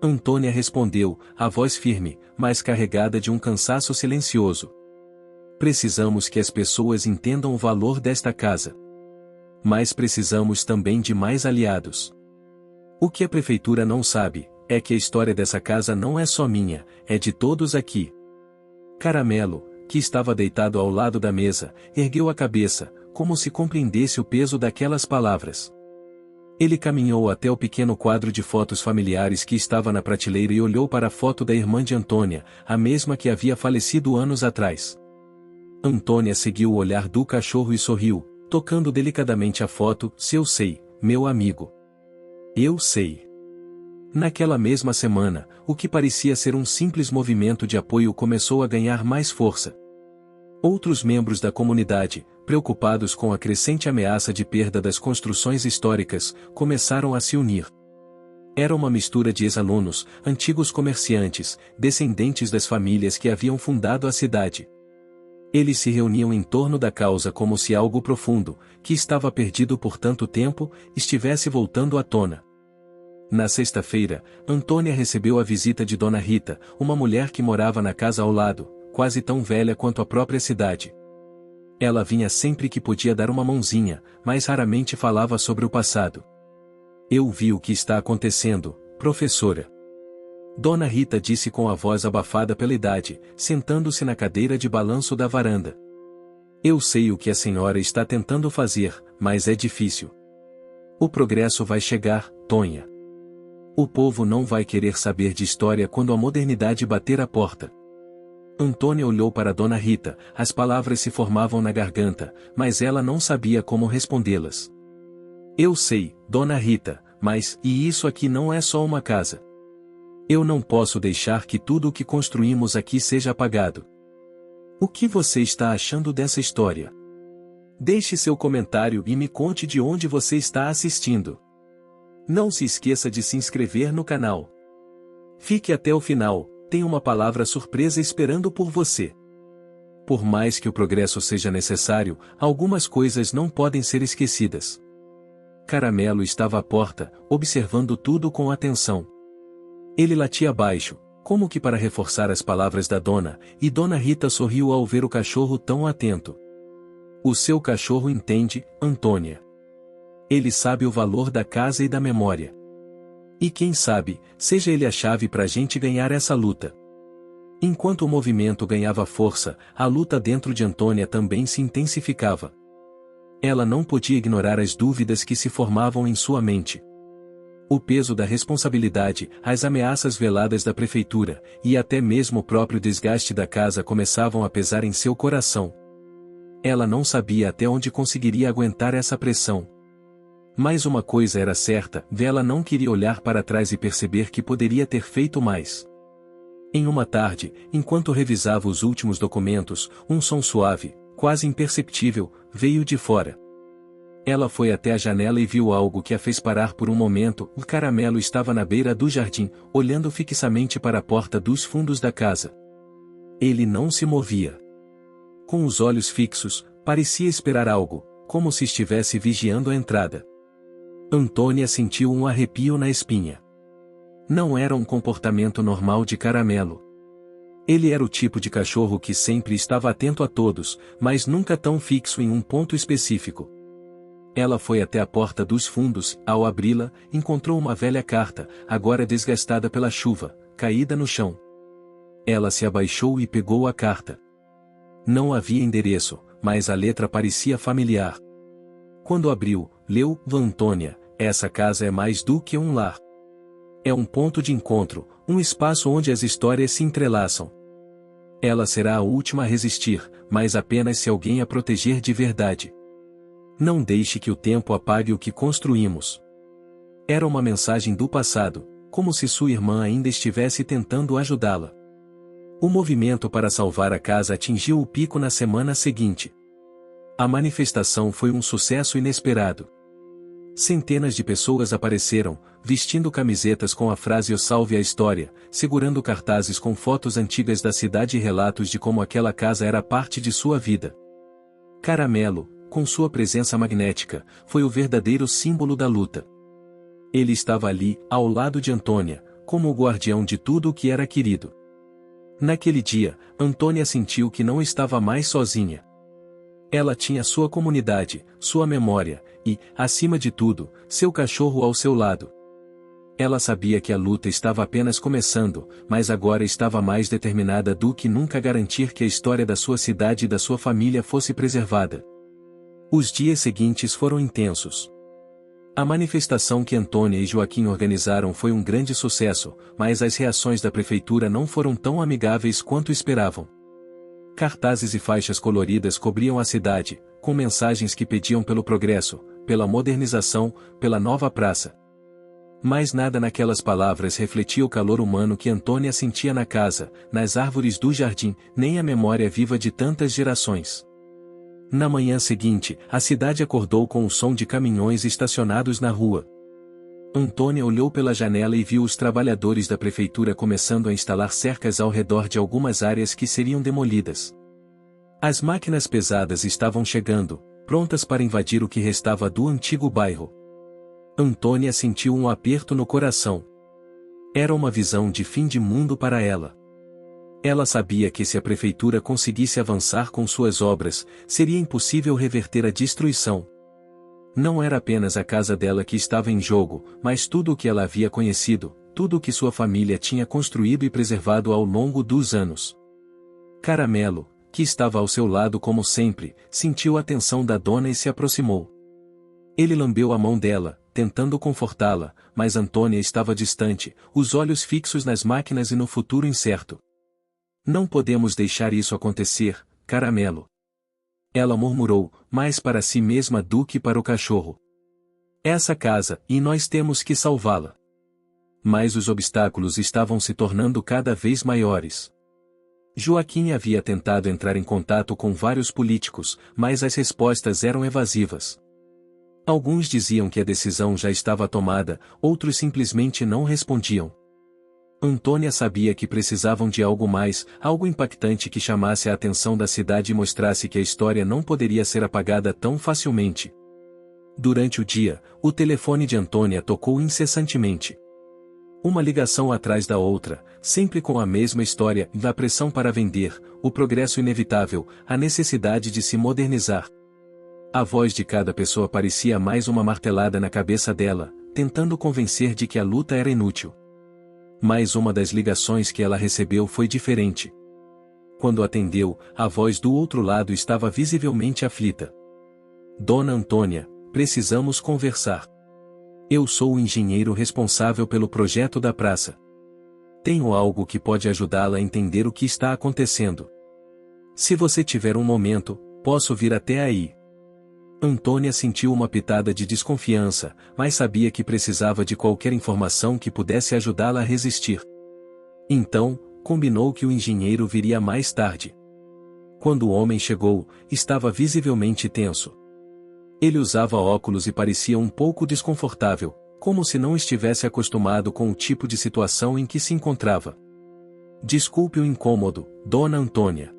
Antônia respondeu, a voz firme, mas carregada de um cansaço silencioso. "Precisamos que as pessoas entendam o valor desta casa. Mas precisamos também de mais aliados. O que a prefeitura não sabe, é que a história dessa casa não é só minha, é de todos aqui." Caramelo, que estava deitado ao lado da mesa, ergueu a cabeça, como se compreendesse o peso daquelas palavras. Ele caminhou até o pequeno quadro de fotos familiares que estava na prateleira e olhou para a foto da irmã de Antônia, a mesma que havia falecido anos atrás. Antônia seguiu o olhar do cachorro e sorriu, tocando delicadamente a foto. "Eu sei, meu amigo. Eu sei." Naquela mesma semana, o que parecia ser um simples movimento de apoio começou a ganhar mais força. Outros membros da comunidade, preocupados com a crescente ameaça de perda das construções históricas, começaram a se unir. Era uma mistura de ex-alunos, antigos comerciantes, descendentes das famílias que haviam fundado a cidade. Eles se reuniam em torno da causa como se algo profundo, que estava perdido por tanto tempo, estivesse voltando à tona. Na sexta-feira, Antônia recebeu a visita de Dona Rita, uma mulher que morava na casa ao lado, quase tão velha quanto a própria cidade. Ela vinha sempre que podia dar uma mãozinha, mas raramente falava sobre o passado. "Eu vi o que está acontecendo, professora." Dona Rita disse com a voz abafada pela idade, sentando-se na cadeira de balanço da varanda. "Eu sei o que a senhora está tentando fazer, mas é difícil. O progresso vai chegar, Tonha. O povo não vai querer saber de história quando a modernidade bater a porta." Antônia olhou para Dona Rita, as palavras se formavam na garganta, mas ela não sabia como respondê-las. "Eu sei, Dona Rita, mas, e isso aqui não é só uma casa. Eu não posso deixar que tudo o que construímos aqui seja apagado." O que você está achando dessa história? Deixe seu comentário e me conte de onde você está assistindo. Não se esqueça de se inscrever no canal. Fique até o final, tem uma palavra surpresa esperando por você. Por mais que o progresso seja necessário, algumas coisas não podem ser esquecidas. Caramelo estava à porta, observando tudo com atenção. Ele latia baixo, como que para reforçar as palavras da dona, e Dona Rita sorriu ao ver o cachorro tão atento. "O seu cachorro entende, Antônia. Ele sabe o valor da casa e da memória. E quem sabe, seja ele a chave para a gente ganhar essa luta." Enquanto o movimento ganhava força, a luta dentro de Antônia também se intensificava. Ela não podia ignorar as dúvidas que se formavam em sua mente. O peso da responsabilidade, as ameaças veladas da prefeitura, e até mesmo o próprio desgaste da casa começavam a pesar em seu coração. Ela não sabia até onde conseguiria aguentar essa pressão. Mas uma coisa era certa, ela não queria olhar para trás e perceber que poderia ter feito mais. Em uma tarde, enquanto revisava os últimos documentos, um som suave, quase imperceptível, veio de fora. Ela foi até a janela e viu algo que a fez parar por um momento. O Caramelo estava na beira do jardim, olhando fixamente para a porta dos fundos da casa. Ele não se movia. Com os olhos fixos, parecia esperar algo, como se estivesse vigiando a entrada. Antônia sentiu um arrepio na espinha. Não era um comportamento normal de Caramelo. Ele era o tipo de cachorro que sempre estava atento a todos, mas nunca tão fixo em um ponto específico. Ela foi até a porta dos fundos. Ao abri-la, encontrou uma velha carta, agora desgastada pela chuva, caída no chão. Ela se abaixou e pegou a carta. Não havia endereço, mas a letra parecia familiar. Quando abriu, leu: Antônia, essa casa é mais do que um lar. É um ponto de encontro, um espaço onde as histórias se entrelaçam. Ela será a última a resistir, mas apenas se alguém a proteger de verdade. Não deixe que o tempo apague o que construímos. Era uma mensagem do passado, como se sua irmã ainda estivesse tentando ajudá-la. O movimento para salvar a casa atingiu o pico na semana seguinte. A manifestação foi um sucesso inesperado. Centenas de pessoas apareceram, vestindo camisetas com a frase "O salve a história", segurando cartazes com fotos antigas da cidade e relatos de como aquela casa era parte de sua vida. Caramelo, com sua presença magnética, foi o verdadeiro símbolo da luta. Ele estava ali, ao lado de Antônia, como o guardião de tudo o que era querido. Naquele dia, Antônia sentiu que não estava mais sozinha. Ela tinha sua comunidade, sua memória, e, acima de tudo, seu cachorro ao seu lado. Ela sabia que a luta estava apenas começando, mas agora estava mais determinada do que nunca a garantir que a história da sua cidade e da sua família fosse preservada. Os dias seguintes foram intensos. A manifestação que Antônia e Joaquim organizaram foi um grande sucesso, mas as reações da prefeitura não foram tão amigáveis quanto esperavam. Cartazes e faixas coloridas cobriam a cidade, com mensagens que pediam pelo progresso, pela modernização, pela nova praça. Mas nada naquelas palavras refletia o calor humano que Antônia sentia na casa, nas árvores do jardim, nem a memória viva de tantas gerações. Na manhã seguinte, a cidade acordou com o som de caminhões estacionados na rua. Antônia olhou pela janela e viu os trabalhadores da prefeitura começando a instalar cercas ao redor de algumas áreas que seriam demolidas. As máquinas pesadas estavam chegando, prontas para invadir o que restava do antigo bairro. Antônia sentiu um aperto no coração. Era uma visão de fim de mundo para ela. Ela sabia que se a prefeitura conseguisse avançar com suas obras, seria impossível reverter a destruição. Não era apenas a casa dela que estava em jogo, mas tudo o que ela havia conhecido, tudo o que sua família tinha construído e preservado ao longo dos anos. Caramelo, que estava ao seu lado como sempre, sentiu a atenção da dona e se aproximou. Ele lambeu a mão dela, tentando confortá-la, mas Antônia estava distante, os olhos fixos nas máquinas e no futuro incerto. Não podemos deixar isso acontecer, Caramelo. Ela murmurou, mais para si mesma do que para o cachorro. Essa casa, e nós temos que salvá-la. Mas os obstáculos estavam se tornando cada vez maiores. Joaquim havia tentado entrar em contato com vários políticos, mas as respostas eram evasivas. Alguns diziam que a decisão já estava tomada, outros simplesmente não respondiam. Antônia sabia que precisavam de algo mais, algo impactante que chamasse a atenção da cidade e mostrasse que a história não poderia ser apagada tão facilmente. Durante o dia, o telefone de Antônia tocou incessantemente. Uma ligação atrás da outra, sempre com a mesma história, da pressão para vender, o progresso inevitável, a necessidade de se modernizar. A voz de cada pessoa parecia mais uma martelada na cabeça dela, tentando convencer de que a luta era inútil. Mas uma das ligações que ela recebeu foi diferente. Quando atendeu, a voz do outro lado estava visivelmente aflita. Dona Antônia, precisamos conversar. Eu sou o engenheiro responsável pelo projeto da praça. Tenho algo que pode ajudá-la a entender o que está acontecendo. Se você tiver um momento, Posso vir até aí. Antônia sentiu uma pitada de desconfiança, mas sabia que precisava de qualquer informação que pudesse ajudá-la a resistir. Então, combinou que o engenheiro viria mais tarde. Quando o homem chegou, estava visivelmente tenso. Ele usava óculos e parecia um pouco desconfortável, como se não estivesse acostumado com o tipo de situação em que se encontrava. Desculpe o incômodo, Dona Antônia.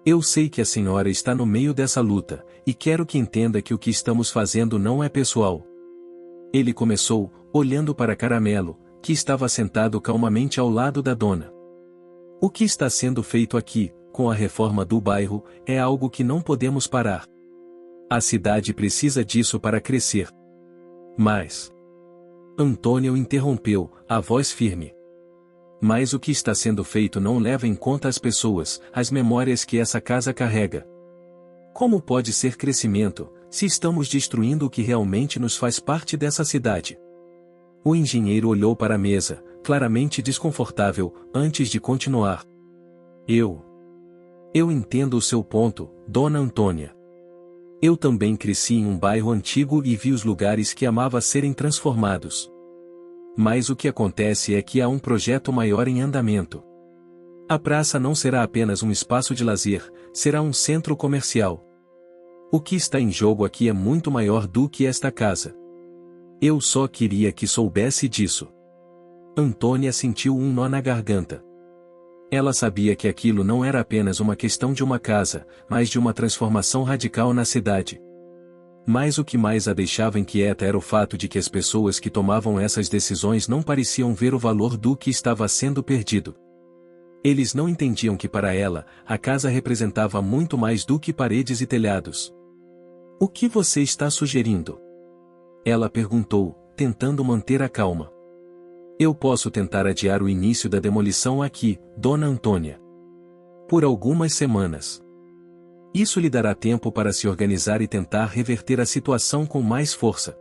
Eu sei que a senhora está no meio dessa luta, e quero que entenda que o que estamos fazendo não é pessoal. Ele começou, olhando para Caramelo, que estava sentado calmamente ao lado da dona. O que está sendo feito aqui, com a reforma do bairro, é algo que não podemos parar. A cidade precisa disso para crescer. Mas... Antônia o interrompeu, a voz firme. Mas o que está sendo feito não leva em conta as pessoas, as memórias que essa casa carrega. Como pode ser crescimento, se estamos destruindo o que realmente nos faz parte dessa cidade? O engenheiro olhou para a mesa, claramente desconfortável, antes de continuar. Eu entendo o seu ponto, Dona Antônia. Eu também cresci em um bairro antigo e vi os lugares que amava serem transformados. Mas o que acontece é que há um projeto maior em andamento. A praça não será apenas um espaço de lazer, será um centro comercial. O que está em jogo aqui é muito maior do que esta casa. Eu só queria que soubesse disso. Antônia sentiu um nó na garganta. Ela sabia que aquilo não era apenas uma questão de uma casa, mas de uma transformação radical na cidade. Mas o que mais a deixava inquieta era o fato de que as pessoas que tomavam essas decisões não pareciam ver o valor do que estava sendo perdido. Eles não entendiam que para ela, a casa representava muito mais do que paredes e telhados. O que você está sugerindo? Ela perguntou, tentando manter a calma. Eu posso tentar adiar o início da demolição aqui, Dona Antônia. Por algumas semanas. Isso lhe dará tempo para se organizar e tentar reverter a situação com mais força.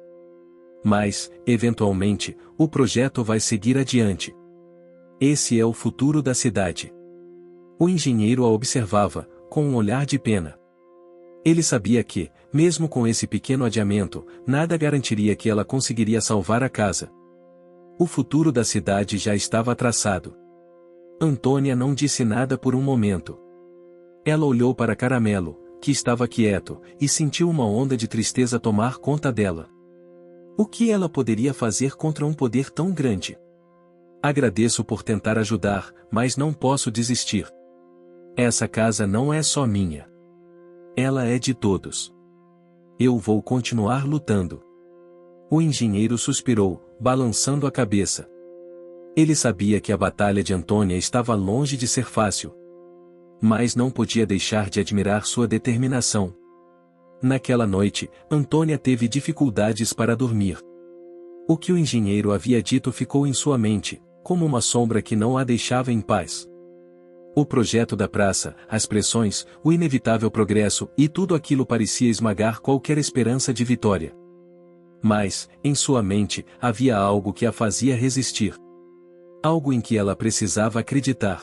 Mas, eventualmente, o projeto vai seguir adiante. Esse é o futuro da cidade. O engenheiro a observava, com um olhar de pena. Ele sabia que, mesmo com esse pequeno adiamento, nada garantiria que ela conseguiria salvar a casa. O futuro da cidade já estava traçado. Antônia não disse nada por um momento. Ela olhou para Caramelo, que estava quieto, e sentiu uma onda de tristeza tomar conta dela. O que ela poderia fazer contra um poder tão grande? Agradeço por tentar ajudar, mas não posso desistir. Essa casa não é só minha. Ela é de todos. Eu vou continuar lutando. O engenheiro suspirou, balançando a cabeça. Ele sabia que a batalha de Antônia estava longe de ser fácil. Mas não podia deixar de admirar sua determinação. Naquela noite, Antônia teve dificuldades para dormir. O que o engenheiro havia dito ficou em sua mente, como uma sombra que não a deixava em paz. O projeto da praça, as pressões, o inevitável progresso e tudo aquilo parecia esmagar qualquer esperança de vitória. Mas, em sua mente, havia algo que a fazia resistir. Algo em que ela precisava acreditar.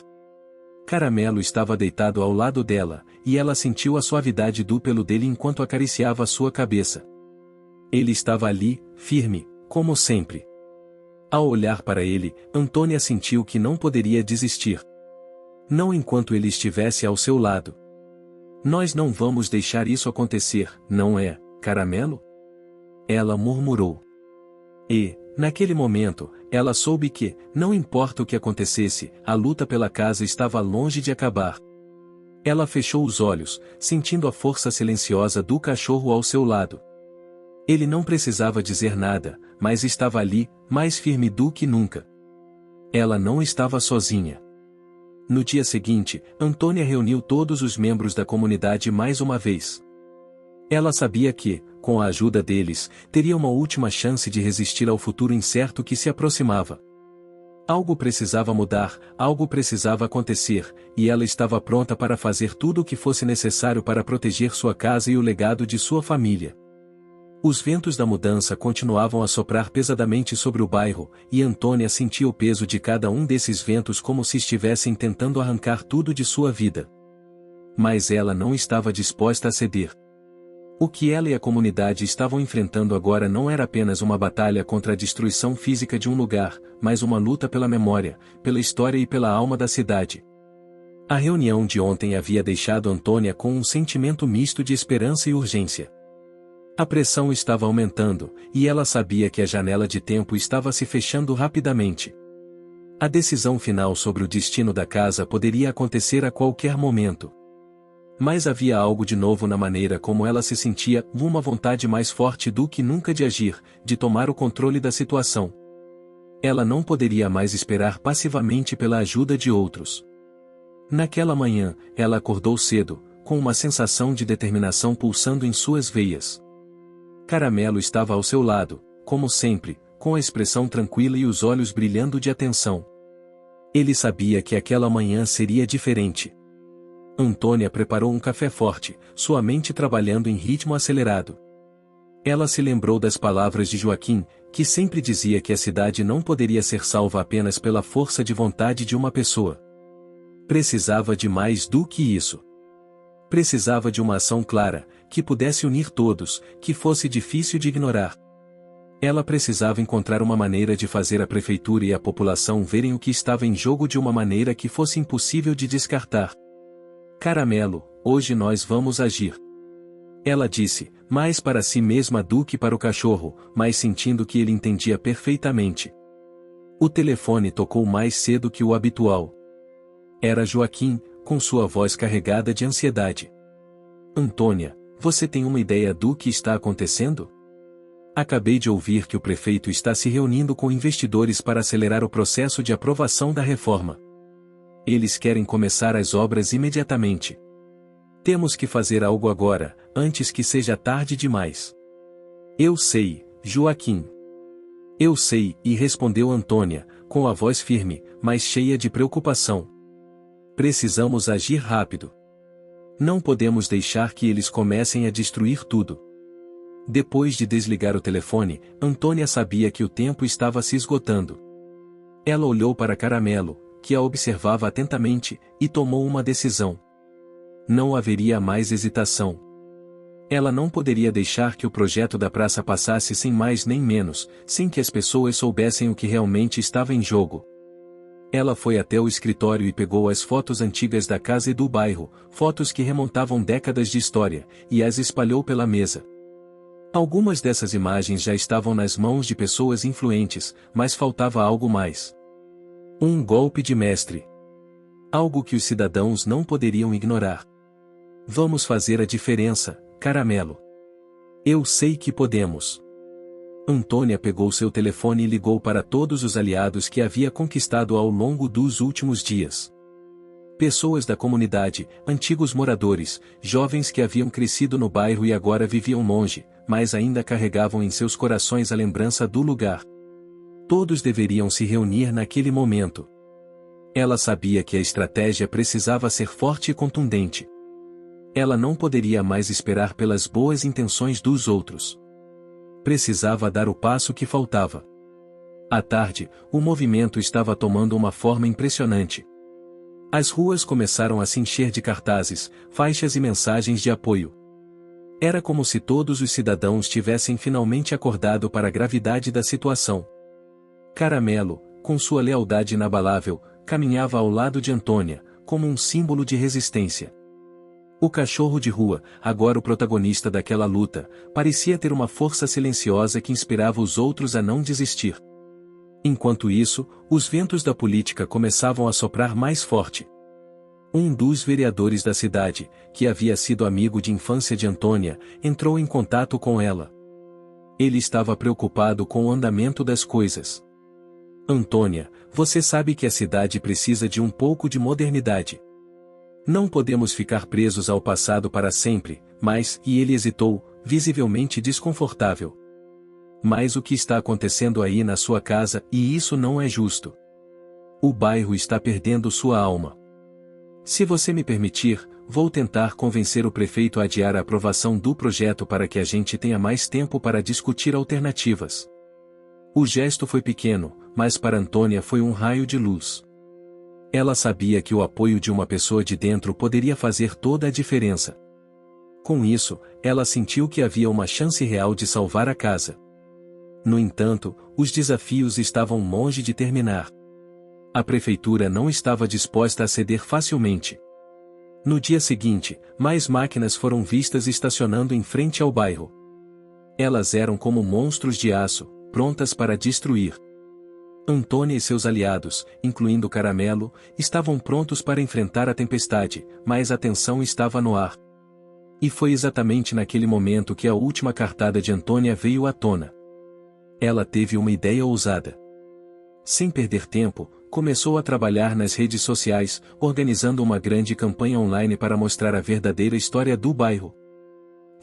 Caramelo estava deitado ao lado dela, e ela sentiu a suavidade do pelo dele enquanto acariciava sua cabeça. Ele estava ali, firme, como sempre. Ao olhar para ele, Antônia sentiu que não poderia desistir. Não enquanto ele estivesse ao seu lado. Nós não vamos deixar isso acontecer, não é, Caramelo? Ela murmurou. E, naquele momento, ela soube que, não importa o que acontecesse, a luta pela casa estava longe de acabar. Ela fechou os olhos, sentindo a força silenciosa do cachorro ao seu lado. Ele não precisava dizer nada, mas estava ali, mais firme do que nunca. Ela não estava sozinha. No dia seguinte, Antônia reuniu todos os membros da comunidade mais uma vez. Ela sabia que, com a ajuda deles, teria uma última chance de resistir ao futuro incerto que se aproximava. Algo precisava mudar, algo precisava acontecer, e ela estava pronta para fazer tudo o que fosse necessário para proteger sua casa e o legado de sua família. Os ventos da mudança continuavam a soprar pesadamente sobre o bairro, e Antônia sentia o peso de cada um desses ventos como se estivessem tentando arrancar tudo de sua vida. Mas ela não estava disposta a ceder. O que ela e a comunidade estavam enfrentando agora não era apenas uma batalha contra a destruição física de um lugar, mas uma luta pela memória, pela história e pela alma da cidade. A reunião de ontem havia deixado Antônia com um sentimento misto de esperança e urgência. A pressão estava aumentando, e ela sabia que a janela de tempo estava se fechando rapidamente. A decisão final sobre o destino da casa poderia acontecer a qualquer momento. Mas havia algo de novo na maneira como ela se sentia, uma vontade mais forte do que nunca de agir, de tomar o controle da situação. Ela não poderia mais esperar passivamente pela ajuda de outros. Naquela manhã, ela acordou cedo, com uma sensação de determinação pulsando em suas veias. Caramelo estava ao seu lado, como sempre, com a expressão tranquila e os olhos brilhando de atenção. Ele sabia que aquela manhã seria diferente. Antônia preparou um café forte, sua mente trabalhando em ritmo acelerado. Ela se lembrou das palavras de Joaquim, que sempre dizia que a cidade não poderia ser salva apenas pela força de vontade de uma pessoa. Precisava de mais do que isso. Precisava de uma ação clara, que pudesse unir todos, que fosse difícil de ignorar. Ela precisava encontrar uma maneira de fazer a prefeitura e a população verem o que estava em jogo de uma maneira que fosse impossível de descartar. Caramelo, hoje nós vamos agir. Ela disse, mais para si mesma do que para o cachorro, mas sentindo que ele entendia perfeitamente. O telefone tocou mais cedo que o habitual. Era Joaquim, com sua voz carregada de ansiedade. Antônia, você tem uma ideia do que está acontecendo? Acabei de ouvir que o prefeito está se reunindo com investidores para acelerar o processo de aprovação da reforma. Eles querem começar as obras imediatamente. Temos que fazer algo agora, antes que seja tarde demais. Eu sei, Joaquim. Eu sei, e respondeu Antônia, com a voz firme, mas cheia de preocupação. Precisamos agir rápido. Não podemos deixar que eles comecem a destruir tudo. Depois de desligar o telefone, Antônia sabia que o tempo estava se esgotando. Ela olhou para Caramelo, que a observava atentamente, e tomou uma decisão. Não haveria mais hesitação. Ela não poderia deixar que o projeto da praça passasse sem mais nem menos, sem que as pessoas soubessem o que realmente estava em jogo. Ela foi até o escritório e pegou as fotos antigas da casa e do bairro, fotos que remontavam décadas de história, e as espalhou pela mesa. Algumas dessas imagens já estavam nas mãos de pessoas influentes, mas faltava algo mais. Um golpe de mestre. Algo que os cidadãos não poderiam ignorar. Vamos fazer a diferença, Caramelo. Eu sei que podemos. Antônia pegou seu telefone e ligou para todos os aliados que havia conquistado ao longo dos últimos dias. Pessoas da comunidade, antigos moradores, jovens que haviam crescido no bairro e agora viviam longe, mas ainda carregavam em seus corações a lembrança do lugar. Todos deveriam se reunir naquele momento. Ela sabia que a estratégia precisava ser forte e contundente. Ela não poderia mais esperar pelas boas intenções dos outros. Precisava dar o passo que faltava. À tarde, o movimento estava tomando uma forma impressionante. As ruas começaram a se encher de cartazes, faixas e mensagens de apoio. Era como se todos os cidadãos tivessem finalmente acordado para a gravidade da situação. Caramelo, com sua lealdade inabalável, caminhava ao lado de Antônia, como um símbolo de resistência. O cachorro de rua, agora o protagonista daquela luta, parecia ter uma força silenciosa que inspirava os outros a não desistir. Enquanto isso, os ventos da política começavam a soprar mais forte. Um dos vereadores da cidade, que havia sido amigo de infância de Antônia, entrou em contato com ela. Ele estava preocupado com o andamento das coisas. Antônia, você sabe que a cidade precisa de um pouco de modernidade. Não podemos ficar presos ao passado para sempre, mas, e ele hesitou, visivelmente desconfortável. Mas o que está acontecendo aí na sua casa, e isso não é justo. O bairro está perdendo sua alma. Se você me permitir, vou tentar convencer o prefeito a adiar a aprovação do projeto para que a gente tenha mais tempo para discutir alternativas. O gesto foi pequeno, mas para Antônia foi um raio de luz. Ela sabia que o apoio de uma pessoa de dentro poderia fazer toda a diferença. Com isso, ela sentiu que havia uma chance real de salvar a casa. No entanto, os desafios estavam longe de terminar. A prefeitura não estava disposta a ceder facilmente. No dia seguinte, mais máquinas foram vistas estacionando em frente ao bairro. Elas eram como monstros de aço, prontas para destruir. Antônia e seus aliados, incluindo Caramelo, estavam prontos para enfrentar a tempestade, mas a tensão estava no ar. E foi exatamente naquele momento que a última cartada de Antônia veio à tona. Ela teve uma ideia ousada. Sem perder tempo, começou a trabalhar nas redes sociais, organizando uma grande campanha online para mostrar a verdadeira história do bairro.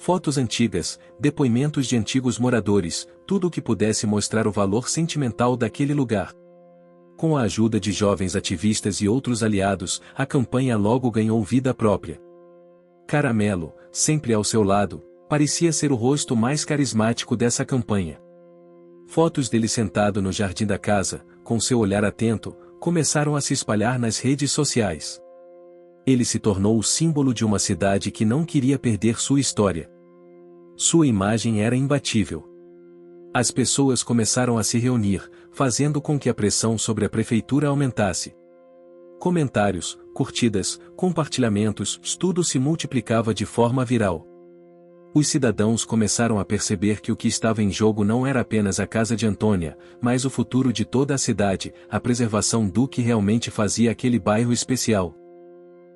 Fotos antigas, depoimentos de antigos moradores, tudo o que pudesse mostrar o valor sentimental daquele lugar. Com a ajuda de jovens ativistas e outros aliados, a campanha logo ganhou vida própria. Caramelo, sempre ao seu lado, parecia ser o rosto mais carismático dessa campanha. Fotos dele sentado no jardim da casa, com seu olhar atento, começaram a se espalhar nas redes sociais. Ele se tornou o símbolo de uma cidade que não queria perder sua história. Sua imagem era imbatível. As pessoas começaram a se reunir, fazendo com que a pressão sobre a prefeitura aumentasse. Comentários, curtidas, compartilhamentos, tudo se multiplicava de forma viral. Os cidadãos começaram a perceber que o que estava em jogo não era apenas a casa de Antônia, mas o futuro de toda a cidade, a preservação do que realmente fazia aquele bairro especial.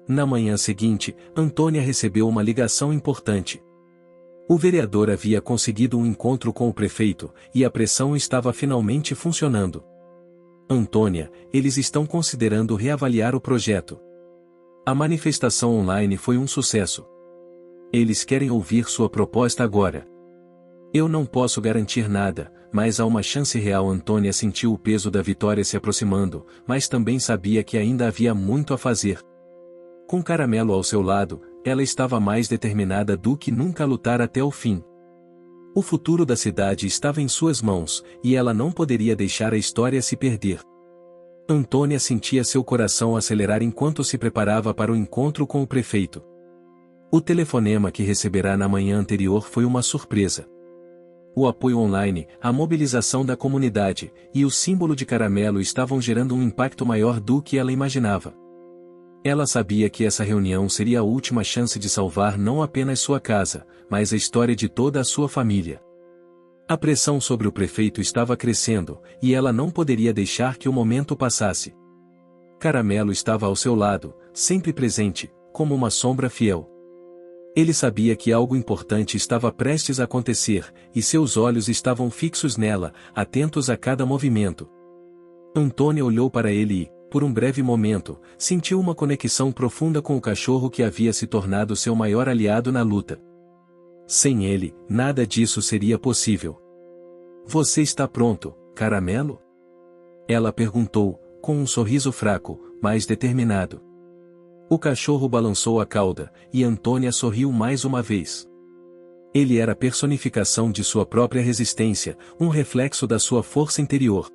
Na manhã seguinte, Antônia recebeu uma ligação importante. O vereador havia conseguido um encontro com o prefeito, e a pressão estava finalmente funcionando. Antônia, eles estão considerando reavaliar o projeto. A manifestação online foi um sucesso. Eles querem ouvir sua proposta agora. Eu não posso garantir nada, mas há uma chance real. Antônia sentiu o peso da vitória se aproximando, mas também sabia que ainda havia muito a fazer. Com Caramelo ao seu lado, ela estava mais determinada do que nunca a lutar até o fim. O futuro da cidade estava em suas mãos, e ela não poderia deixar a história se perder. Antônia sentia seu coração acelerar enquanto se preparava para o encontro com o prefeito. O telefonema que receberá na manhã anterior foi uma surpresa. O apoio online, a mobilização da comunidade, e o símbolo de Caramelo estavam gerando um impacto maior do que ela imaginava. Ela sabia que essa reunião seria a última chance de salvar não apenas sua casa, mas a história de toda a sua família. A pressão sobre o prefeito estava crescendo, e ela não poderia deixar que o momento passasse. Caramelo estava ao seu lado, sempre presente, como uma sombra fiel. Ele sabia que algo importante estava prestes a acontecer, e seus olhos estavam fixos nela, atentos a cada movimento. Antônia olhou para ele e, por um breve momento, sentiu uma conexão profunda com o cachorro que havia se tornado seu maior aliado na luta. Sem ele, nada disso seria possível. Você está pronto, Caramelo? Ela perguntou, com um sorriso fraco, mas determinado. O cachorro balançou a cauda, e Antônia sorriu mais uma vez. Ele era a personificação de sua própria resistência, um reflexo da sua força interior.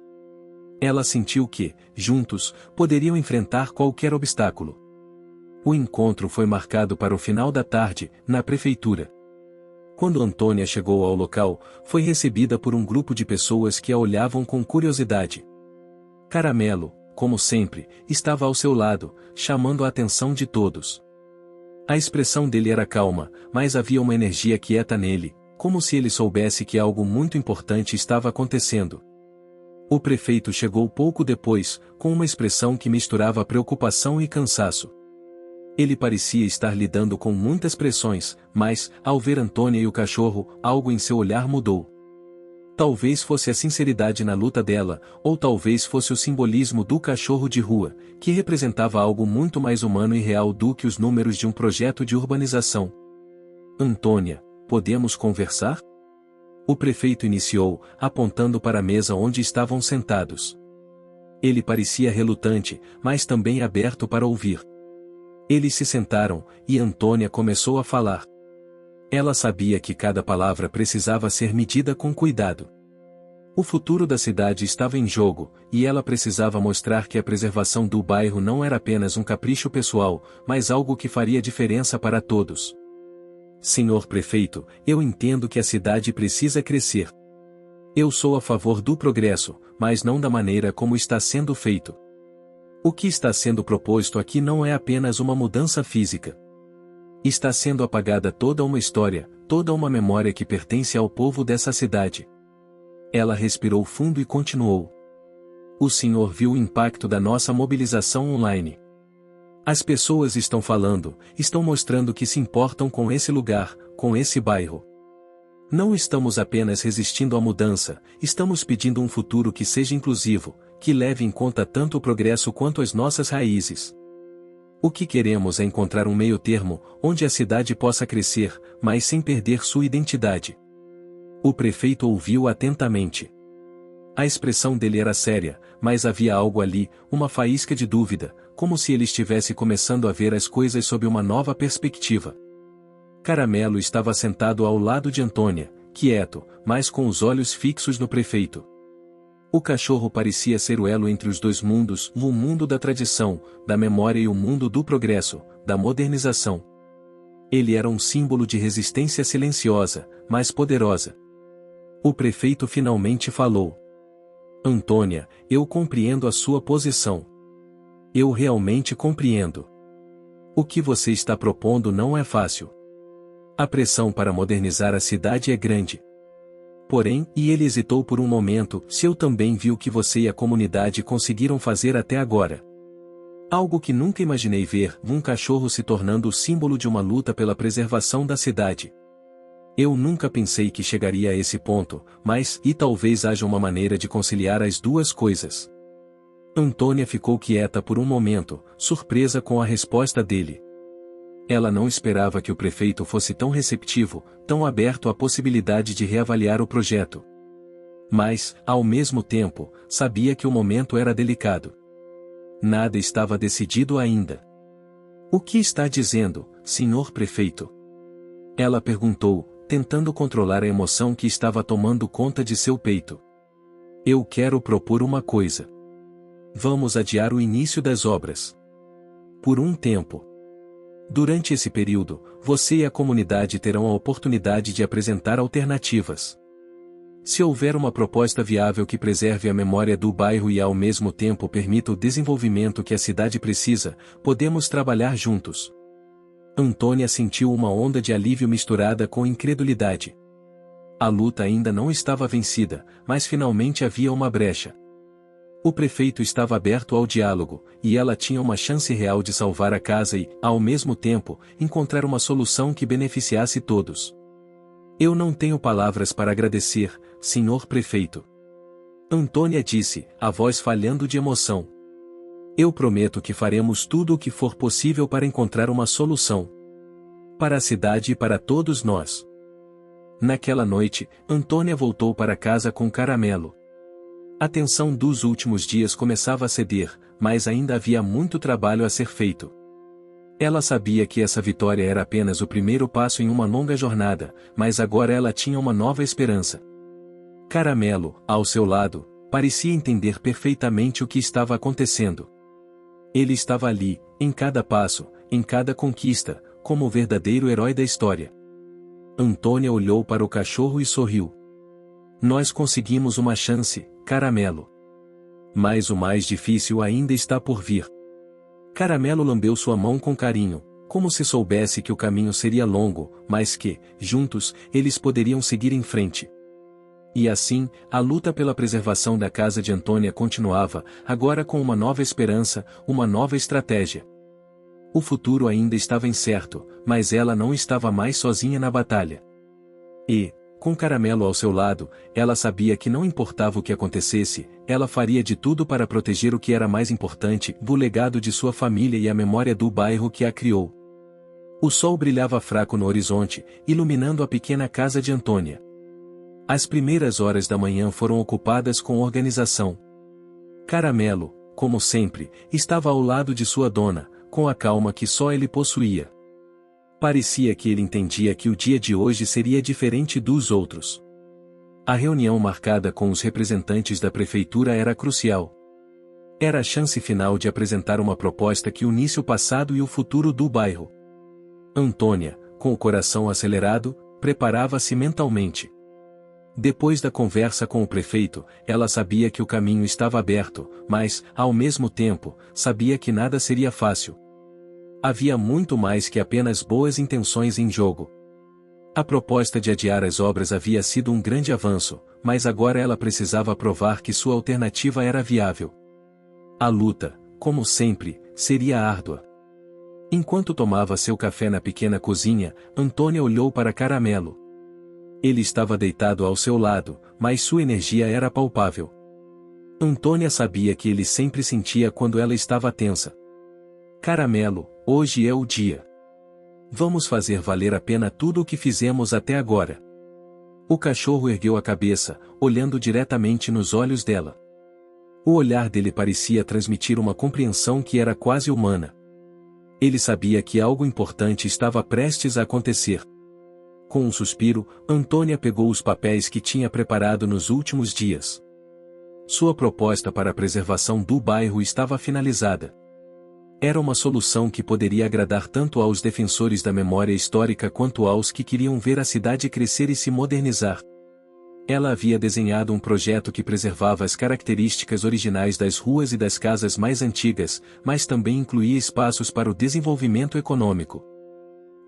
Ela sentiu que, juntos, poderiam enfrentar qualquer obstáculo. O encontro foi marcado para o final da tarde, na prefeitura. Quando Antônia chegou ao local, foi recebida por um grupo de pessoas que a olhavam com curiosidade. Caramelo, como sempre, estava ao seu lado, chamando a atenção de todos. A expressão dele era calma, mas havia uma energia quieta nele, como se ele soubesse que algo muito importante estava acontecendo. O prefeito chegou pouco depois, com uma expressão que misturava preocupação e cansaço. Ele parecia estar lidando com muitas pressões, mas, ao ver Antônia e o cachorro, algo em seu olhar mudou. Talvez fosse a sinceridade na luta dela, ou talvez fosse o simbolismo do cachorro de rua, que representava algo muito mais humano e real do que os números de um projeto de urbanização. Antônia, podemos conversar? O prefeito iniciou, apontando para a mesa onde estavam sentados. Ele parecia relutante, mas também aberto para ouvir. Eles se sentaram, e Antônia começou a falar. Ela sabia que cada palavra precisava ser medida com cuidado. O futuro da cidade estava em jogo, e ela precisava mostrar que a preservação do bairro não era apenas um capricho pessoal, mas algo que faria diferença para todos. Senhor prefeito, eu entendo que a cidade precisa crescer. Eu sou a favor do progresso, mas não da maneira como está sendo feito. O que está sendo proposto aqui não é apenas uma mudança física. Está sendo apagada toda uma história, toda uma memória que pertence ao povo dessa cidade. Ela respirou fundo e continuou. O senhor viu o impacto da nossa mobilização online. As pessoas estão falando, estão mostrando que se importam com esse lugar, com esse bairro. Não estamos apenas resistindo à mudança, estamos pedindo um futuro que seja inclusivo, que leve em conta tanto o progresso quanto as nossas raízes. O que queremos é encontrar um meio-termo, onde a cidade possa crescer, mas sem perder sua identidade. O prefeito ouviu atentamente. A expressão dele era séria, mas havia algo ali, uma faísca de dúvida, como se ele estivesse começando a ver as coisas sob uma nova perspectiva. Caramelo estava sentado ao lado de Antônia, quieto, mas com os olhos fixos no prefeito. O cachorro parecia ser o elo entre os dois mundos, o mundo da tradição, da memória e o mundo do progresso, da modernização. Ele era um símbolo de resistência silenciosa, mas poderosa. O prefeito finalmente falou. Antônia, eu compreendo a sua posição. Eu realmente compreendo. O que você está propondo não é fácil. A pressão para modernizar a cidade é grande. Porém, e ele hesitou por um momento, se eu também vi o que você e a comunidade conseguiram fazer até agora. Algo que nunca imaginei ver, um cachorro se tornando o símbolo de uma luta pela preservação da cidade. Eu nunca pensei que chegaria a esse ponto, mas, e talvez haja uma maneira de conciliar as duas coisas. Antônia ficou quieta por um momento, surpresa com a resposta dele. Ela não esperava que o prefeito fosse tão receptivo, tão aberto à possibilidade de reavaliar o projeto. Mas, ao mesmo tempo, sabia que o momento era delicado. Nada estava decidido ainda. O que está dizendo, senhor prefeito? Ela perguntou, tentando controlar a emoção que estava tomando conta de seu peito. Eu quero propor uma coisa. Vamos adiar o início das obras. Por um tempo. Durante esse período, você e a comunidade terão a oportunidade de apresentar alternativas. Se houver uma proposta viável que preserve a memória do bairro e ao mesmo tempo permita o desenvolvimento que a cidade precisa, podemos trabalhar juntos. Antônia sentiu uma onda de alívio misturada com incredulidade. A luta ainda não estava vencida, mas finalmente havia uma brecha. O prefeito estava aberto ao diálogo, e ela tinha uma chance real de salvar a casa e, ao mesmo tempo, encontrar uma solução que beneficiasse todos. Eu não tenho palavras para agradecer, senhor prefeito. Antônia disse, a voz falhando de emoção. Eu prometo que faremos tudo o que for possível para encontrar uma solução. Para a cidade e para todos nós. Naquela noite, Antônia voltou para casa com Caramelo. A tensão dos últimos dias começava a ceder, mas ainda havia muito trabalho a ser feito. Ela sabia que essa vitória era apenas o primeiro passo em uma longa jornada, mas agora ela tinha uma nova esperança. Caramelo, ao seu lado, parecia entender perfeitamente o que estava acontecendo. Ele estava ali, em cada passo, em cada conquista, como o verdadeiro herói da história. Antônia olhou para o cachorro e sorriu. Nós conseguimos uma chance, Caramelo. Mas o mais difícil ainda está por vir. Caramelo lambeu sua mão com carinho, como se soubesse que o caminho seria longo, mas que, juntos, eles poderiam seguir em frente. E assim, a luta pela preservação da casa de Antônia continuava, agora com uma nova esperança, uma nova estratégia. O futuro ainda estava incerto, mas ela não estava mais sozinha na batalha. E, com Caramelo ao seu lado, ela sabia que não importava o que acontecesse, ela faria de tudo para proteger o que era mais importante, o legado de sua família e a memória do bairro que a criou. O sol brilhava fraco no horizonte, iluminando a pequena casa de Antônia. As primeiras horas da manhã foram ocupadas com organização. Caramelo, como sempre, estava ao lado de sua dona, com a calma que só ele possuía. Parecia que ele entendia que o dia de hoje seria diferente dos outros. A reunião marcada com os representantes da prefeitura era crucial. Era a chance final de apresentar uma proposta que unisse o passado e o futuro do bairro. Antônia, com o coração acelerado, preparava-se mentalmente. Depois da conversa com o prefeito, ela sabia que o caminho estava aberto, mas, ao mesmo tempo, sabia que nada seria fácil. Havia muito mais que apenas boas intenções em jogo. A proposta de adiar as obras havia sido um grande avanço, mas agora ela precisava provar que sua alternativa era viável. A luta, como sempre, seria árdua. Enquanto tomava seu café na pequena cozinha, Antônia olhou para Caramelo. Ele estava deitado ao seu lado, mas sua energia era palpável. Antônia sabia que ele sempre sentia quando ela estava tensa. Caramelo, hoje é o dia. Vamos fazer valer a pena tudo o que fizemos até agora. O cachorro ergueu a cabeça, olhando diretamente nos olhos dela. O olhar dele parecia transmitir uma compreensão que era quase humana. Ele sabia que algo importante estava prestes a acontecer. Com um suspiro, Antônia pegou os papéis que tinha preparado nos últimos dias. Sua proposta para a preservação do bairro estava finalizada. Era uma solução que poderia agradar tanto aos defensores da memória histórica quanto aos que queriam ver a cidade crescer e se modernizar. Ela havia desenhado um projeto que preservava as características originais das ruas e das casas mais antigas, mas também incluía espaços para o desenvolvimento econômico.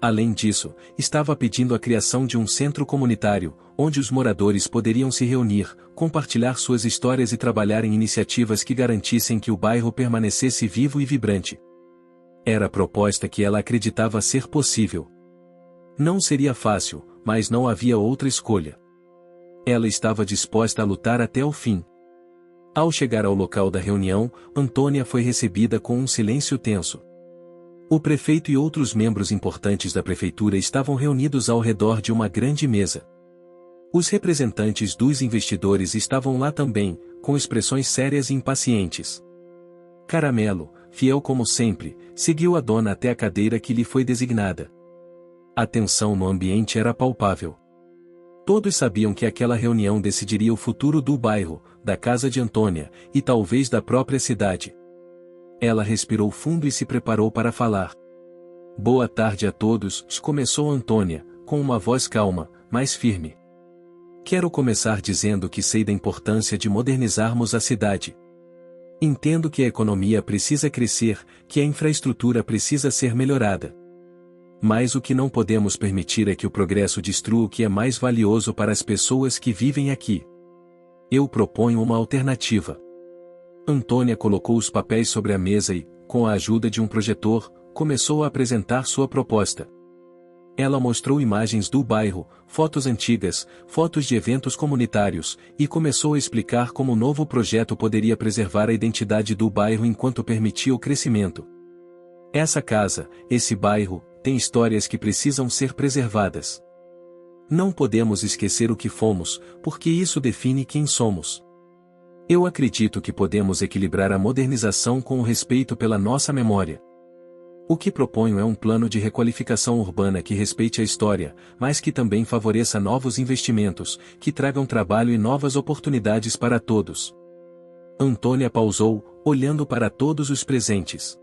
Além disso, estava pedindo a criação de um centro comunitário, onde os moradores poderiam se reunir, compartilhar suas histórias e trabalhar em iniciativas que garantissem que o bairro permanecesse vivo e vibrante. Era a proposta que ela acreditava ser possível. Não seria fácil, mas não havia outra escolha. Ela estava disposta a lutar até o fim. Ao chegar ao local da reunião, Antônia foi recebida com um silêncio tenso. O prefeito e outros membros importantes da prefeitura estavam reunidos ao redor de uma grande mesa. Os representantes dos investidores estavam lá também, com expressões sérias e impacientes. Caramelo, fiel como sempre, seguiu a dona até a cadeira que lhe foi designada. A tensão no ambiente era palpável. Todos sabiam que aquela reunião decidiria o futuro do bairro, da casa de Antônia, e talvez da própria cidade. Ela respirou fundo e se preparou para falar. Boa tarde a todos, começou Antônia, com uma voz calma, mas firme. Quero começar dizendo que sei da importância de modernizarmos a cidade. Entendo que a economia precisa crescer, que a infraestrutura precisa ser melhorada. Mas o que não podemos permitir é que o progresso destrua o que é mais valioso para as pessoas que vivem aqui. Eu proponho uma alternativa. Antônia colocou os papéis sobre a mesa e, com a ajuda de um projetor, começou a apresentar sua proposta. Ela mostrou imagens do bairro, fotos antigas, fotos de eventos comunitários, e começou a explicar como o novo projeto poderia preservar a identidade do bairro enquanto permitia o crescimento. Essa casa, esse bairro, tem histórias que precisam ser preservadas. Não podemos esquecer o que fomos, porque isso define quem somos. Eu acredito que podemos equilibrar a modernização com o respeito pela nossa memória. O que proponho é um plano de requalificação urbana que respeite a história, mas que também favoreça novos investimentos, que tragam trabalho e novas oportunidades para todos. Antônia pausou, olhando para todos os presentes.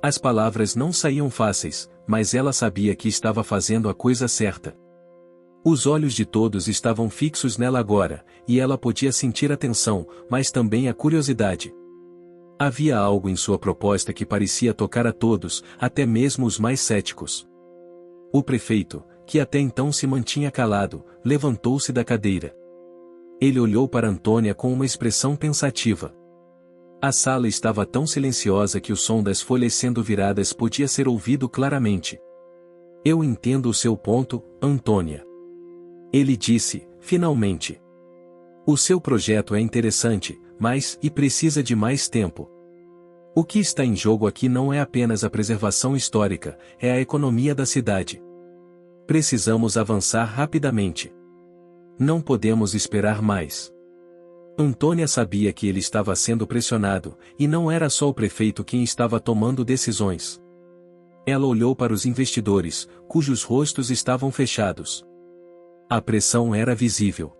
As palavras não saíam fáceis, mas ela sabia que estava fazendo a coisa certa. Os olhos de todos estavam fixos nela agora, e ela podia sentir a tensão, mas também a curiosidade. Havia algo em sua proposta que parecia tocar a todos, até mesmo os mais céticos. O prefeito, que até então se mantinha calado, levantou-se da cadeira. Ele olhou para Antônia com uma expressão pensativa. A sala estava tão silenciosa que o som das folhas sendo viradas podia ser ouvido claramente. Eu entendo o seu ponto, Antônia. Ele disse, finalmente. O seu projeto é interessante, mas precisa de mais tempo. O que está em jogo aqui não é apenas a preservação histórica, é a economia da cidade. Precisamos avançar rapidamente. Não podemos esperar mais. Antônia sabia que ele estava sendo pressionado, e não era só o prefeito quem estava tomando decisões. Ela olhou para os investidores, cujos rostos estavam fechados. A pressão era visível.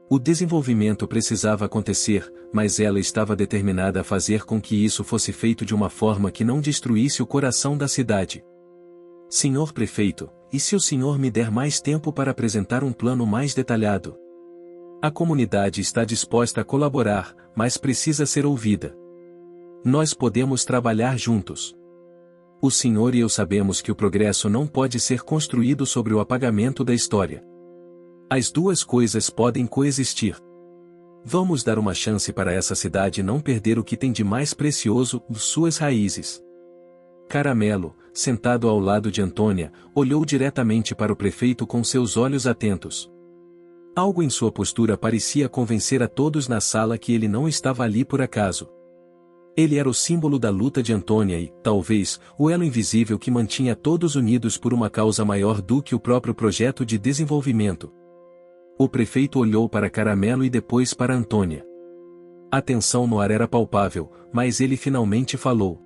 O desenvolvimento precisava acontecer, mas ela estava determinada a fazer com que isso fosse feito de uma forma que não destruísse o coração da cidade. Senhor prefeito, e se o senhor me der mais tempo para apresentar um plano mais detalhado? A comunidade está disposta a colaborar, mas precisa ser ouvida. Nós podemos trabalhar juntos. O senhor e eu sabemos que o progresso não pode ser construído sobre o apagamento da história. As duas coisas podem coexistir. Vamos dar uma chance para essa cidade não perder o que tem de mais precioso, suas raízes. Caramelo, sentado ao lado de Antônia, olhou diretamente para o prefeito com seus olhos atentos. Algo em sua postura parecia convencer a todos na sala que ele não estava ali por acaso. Ele era o símbolo da luta de Antônia e, talvez, o elo invisível que mantinha todos unidos por uma causa maior do que o próprio projeto de desenvolvimento. O prefeito olhou para Caramelo e depois para Antônia. A tensão no ar era palpável, mas ele finalmente falou.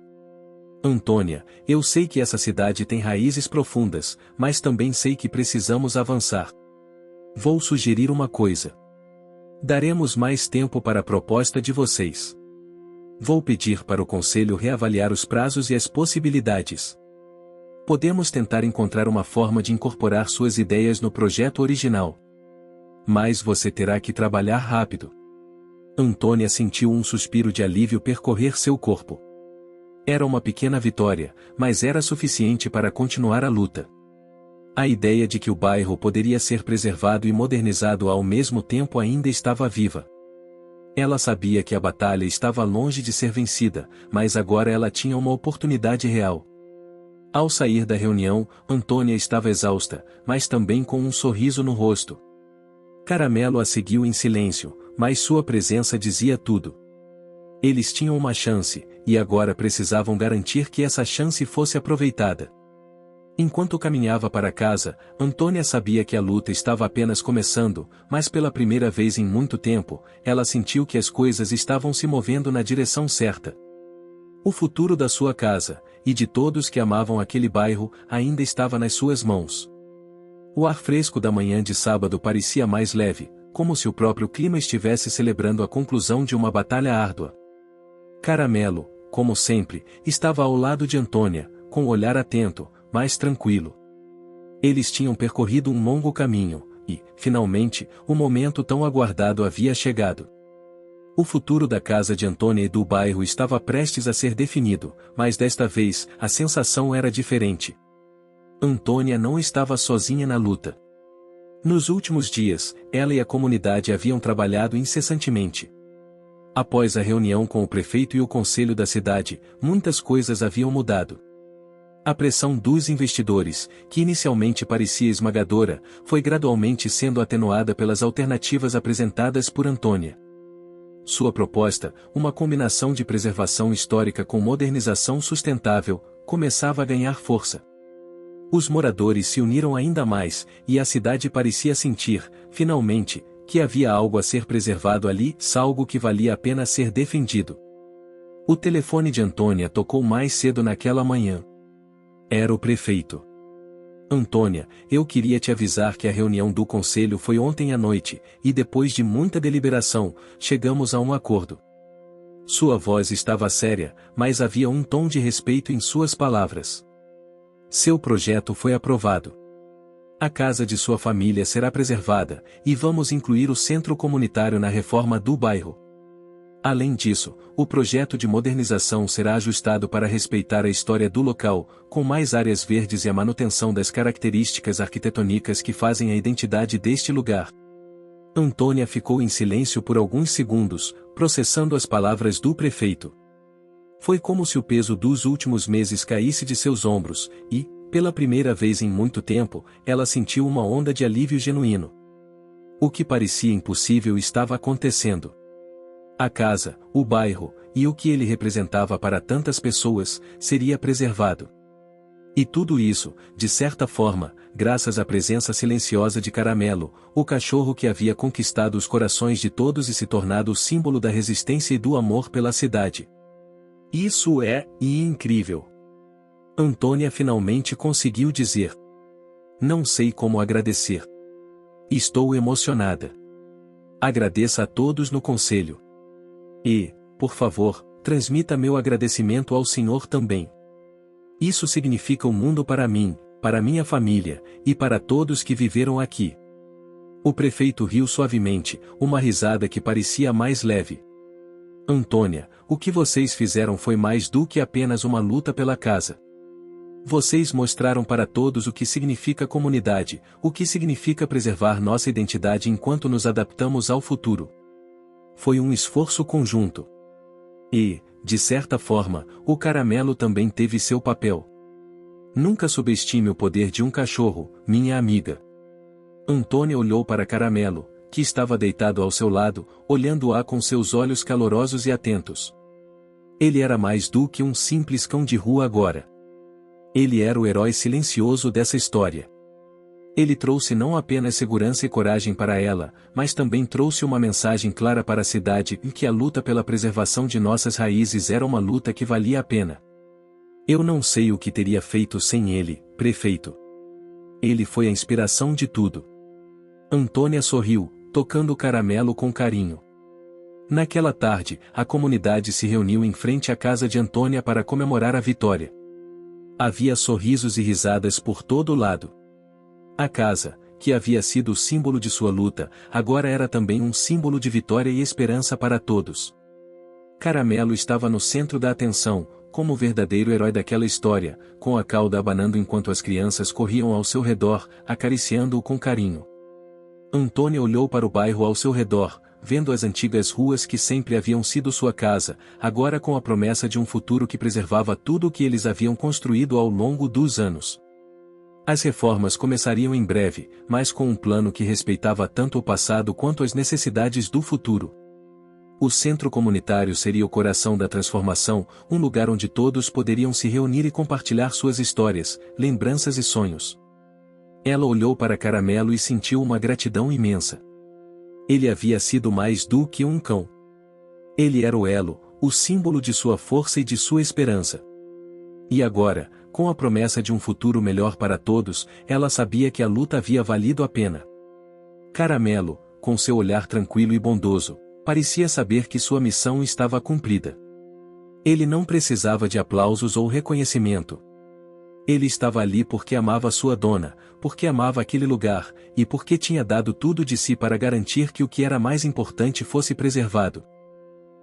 Antônia, eu sei que essa cidade tem raízes profundas, mas também sei que precisamos avançar. Vou sugerir uma coisa. Daremos mais tempo para a proposta de vocês. Vou pedir para o conselho reavaliar os prazos e as possibilidades. Podemos tentar encontrar uma forma de incorporar suas ideias no projeto original. Mas você terá que trabalhar rápido. Antônia sentiu um suspiro de alívio percorrer seu corpo. Era uma pequena vitória, mas era suficiente para continuar a luta. A ideia de que o bairro poderia ser preservado e modernizado ao mesmo tempo ainda estava viva. Ela sabia que a batalha estava longe de ser vencida, mas agora ela tinha uma oportunidade real. Ao sair da reunião, Antônia estava exausta, mas também com um sorriso no rosto. Caramelo a seguiu em silêncio, mas sua presença dizia tudo. Eles tinham uma chance, e agora precisavam garantir que essa chance fosse aproveitada. Enquanto caminhava para casa, Antônia sabia que a luta estava apenas começando, mas pela primeira vez em muito tempo, ela sentiu que as coisas estavam se movendo na direção certa. O futuro da sua casa, e de todos que amavam aquele bairro, ainda estava nas suas mãos. O ar fresco da manhã de sábado parecia mais leve, como se o próprio clima estivesse celebrando a conclusão de uma batalha árdua. Caramelo, como sempre, estava ao lado de Antônia, com o olhar atento, mais tranquilo. Eles tinham percorrido um longo caminho, e, finalmente, o momento tão aguardado havia chegado. O futuro da casa de Antônia e do bairro estava prestes a ser definido, mas desta vez, a sensação era diferente. Antônia não estava sozinha na luta. Nos últimos dias, ela e a comunidade haviam trabalhado incessantemente. Após a reunião com o prefeito e o conselho da cidade, muitas coisas haviam mudado. A pressão dos investidores, que inicialmente parecia esmagadora, foi gradualmente sendo atenuada pelas alternativas apresentadas por Antônia. Sua proposta, uma combinação de preservação histórica com modernização sustentável, começava a ganhar força. Os moradores se uniram ainda mais, e a cidade parecia sentir, finalmente, que havia algo a ser preservado ali, algo que valia a pena ser defendido. O telefone de Antônia tocou mais cedo naquela manhã. Era o prefeito. Antônia, eu queria te avisar que a reunião do conselho foi ontem à noite, e depois de muita deliberação, chegamos a um acordo. Sua voz estava séria, mas havia um tom de respeito em suas palavras. Seu projeto foi aprovado. A casa de sua família será preservada, e vamos incluir o centro comunitário na reforma do bairro. Além disso, o projeto de modernização será ajustado para respeitar a história do local, com mais áreas verdes e a manutenção das características arquitetônicas que fazem a identidade deste lugar. Antônia ficou em silêncio por alguns segundos, processando as palavras do prefeito. Foi como se o peso dos últimos meses caísse de seus ombros, e, pela primeira vez em muito tempo, ela sentiu uma onda de alívio genuíno. O que parecia impossível estava acontecendo. A casa, o bairro, e o que ele representava para tantas pessoas, seria preservado. E tudo isso, de certa forma, graças à presença silenciosa de Caramelo, o cachorro que havia conquistado os corações de todos e se tornado o símbolo da resistência e do amor pela cidade. Isso é incrível. Antônia finalmente conseguiu dizer. Não sei como agradecer. Estou emocionada. Agradeça a todos no conselho. E, por favor, transmita meu agradecimento ao Senhor também. Isso significa o mundo para mim, para minha família, e para todos que viveram aqui. O prefeito riu suavemente, uma risada que parecia mais leve. Antônia, o que vocês fizeram foi mais do que apenas uma luta pela casa. Vocês mostraram para todos o que significa comunidade, o que significa preservar nossa identidade enquanto nos adaptamos ao futuro. Foi um esforço conjunto. E, de certa forma, o caramelo também teve seu papel. Nunca subestime o poder de um cachorro, minha amiga. Antônia olhou para Caramelo, que estava deitado ao seu lado, olhando-a com seus olhos calorosos e atentos. Ele era mais do que um simples cão de rua agora. Ele era o herói silencioso dessa história. Ele trouxe não apenas segurança e coragem para ela, mas também trouxe uma mensagem clara para a cidade em que a luta pela preservação de nossas raízes era uma luta que valia a pena. Eu não sei o que teria feito sem ele, prefeito. Ele foi a inspiração de tudo. Antônia sorriu, tocando o caramelo com carinho. Naquela tarde, a comunidade se reuniu em frente à casa de Antônia para comemorar a vitória. Havia sorrisos e risadas por todo lado. A casa, que havia sido o símbolo de sua luta, agora era também um símbolo de vitória e esperança para todos. Caramelo estava no centro da atenção, como o verdadeiro herói daquela história, com a cauda abanando enquanto as crianças corriam ao seu redor, acariciando-o com carinho. Antônia olhou para o bairro ao seu redor, vendo as antigas ruas que sempre haviam sido sua casa, agora com a promessa de um futuro que preservava tudo o que eles haviam construído ao longo dos anos. As reformas começariam em breve, mas com um plano que respeitava tanto o passado quanto as necessidades do futuro. O centro comunitário seria o coração da transformação, um lugar onde todos poderiam se reunir e compartilhar suas histórias, lembranças e sonhos. Ela olhou para Caramelo e sentiu uma gratidão imensa. Ele havia sido mais do que um cão. Ele era o elo, o símbolo de sua força e de sua esperança. E agora, com a promessa de um futuro melhor para todos, ela sabia que a luta havia valido a pena. Caramelo, com seu olhar tranquilo e bondoso, parecia saber que sua missão estava cumprida. Ele não precisava de aplausos ou reconhecimento. Ele estava ali porque amava sua dona, porque amava aquele lugar, e porque tinha dado tudo de si para garantir que o que era mais importante fosse preservado.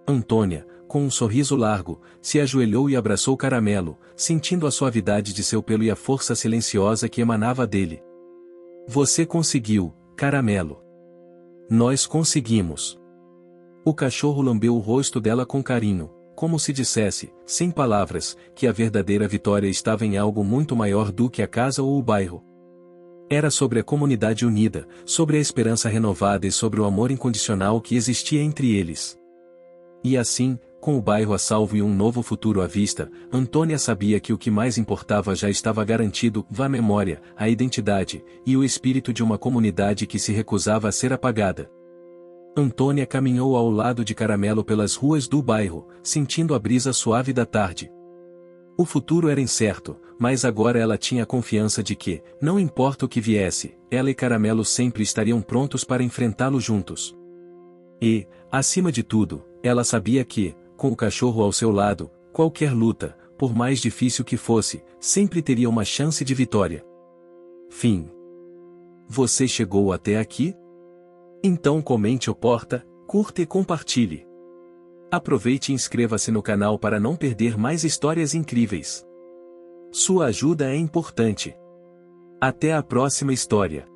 Antônia, com um sorriso largo, se ajoelhou e abraçou Caramelo, sentindo a suavidade de seu pelo e a força silenciosa que emanava dele. Você conseguiu, Caramelo. Nós conseguimos. O cachorro lambeu o rosto dela com carinho, como se dissesse, sem palavras, que a verdadeira vitória estava em algo muito maior do que a casa ou o bairro. Era sobre a comunidade unida, sobre a esperança renovada e sobre o amor incondicional que existia entre eles. E assim, com o bairro a salvo e um novo futuro à vista, Antônia sabia que o que mais importava já estava garantido: a memória, a identidade, e o espírito de uma comunidade que se recusava a ser apagada. Antônia caminhou ao lado de Caramelo pelas ruas do bairro, sentindo a brisa suave da tarde. O futuro era incerto, mas agora ela tinha a confiança de que, não importa o que viesse, ela e Caramelo sempre estariam prontos para enfrentá-lo juntos. E, acima de tudo, ela sabia que, com o cachorro ao seu lado, qualquer luta, por mais difícil que fosse, sempre teria uma chance de vitória. Fim. Você chegou até aqui? Então comente ou curta e compartilhe. Aproveite e inscreva-se no canal para não perder mais histórias incríveis. Sua ajuda é importante. Até a próxima história.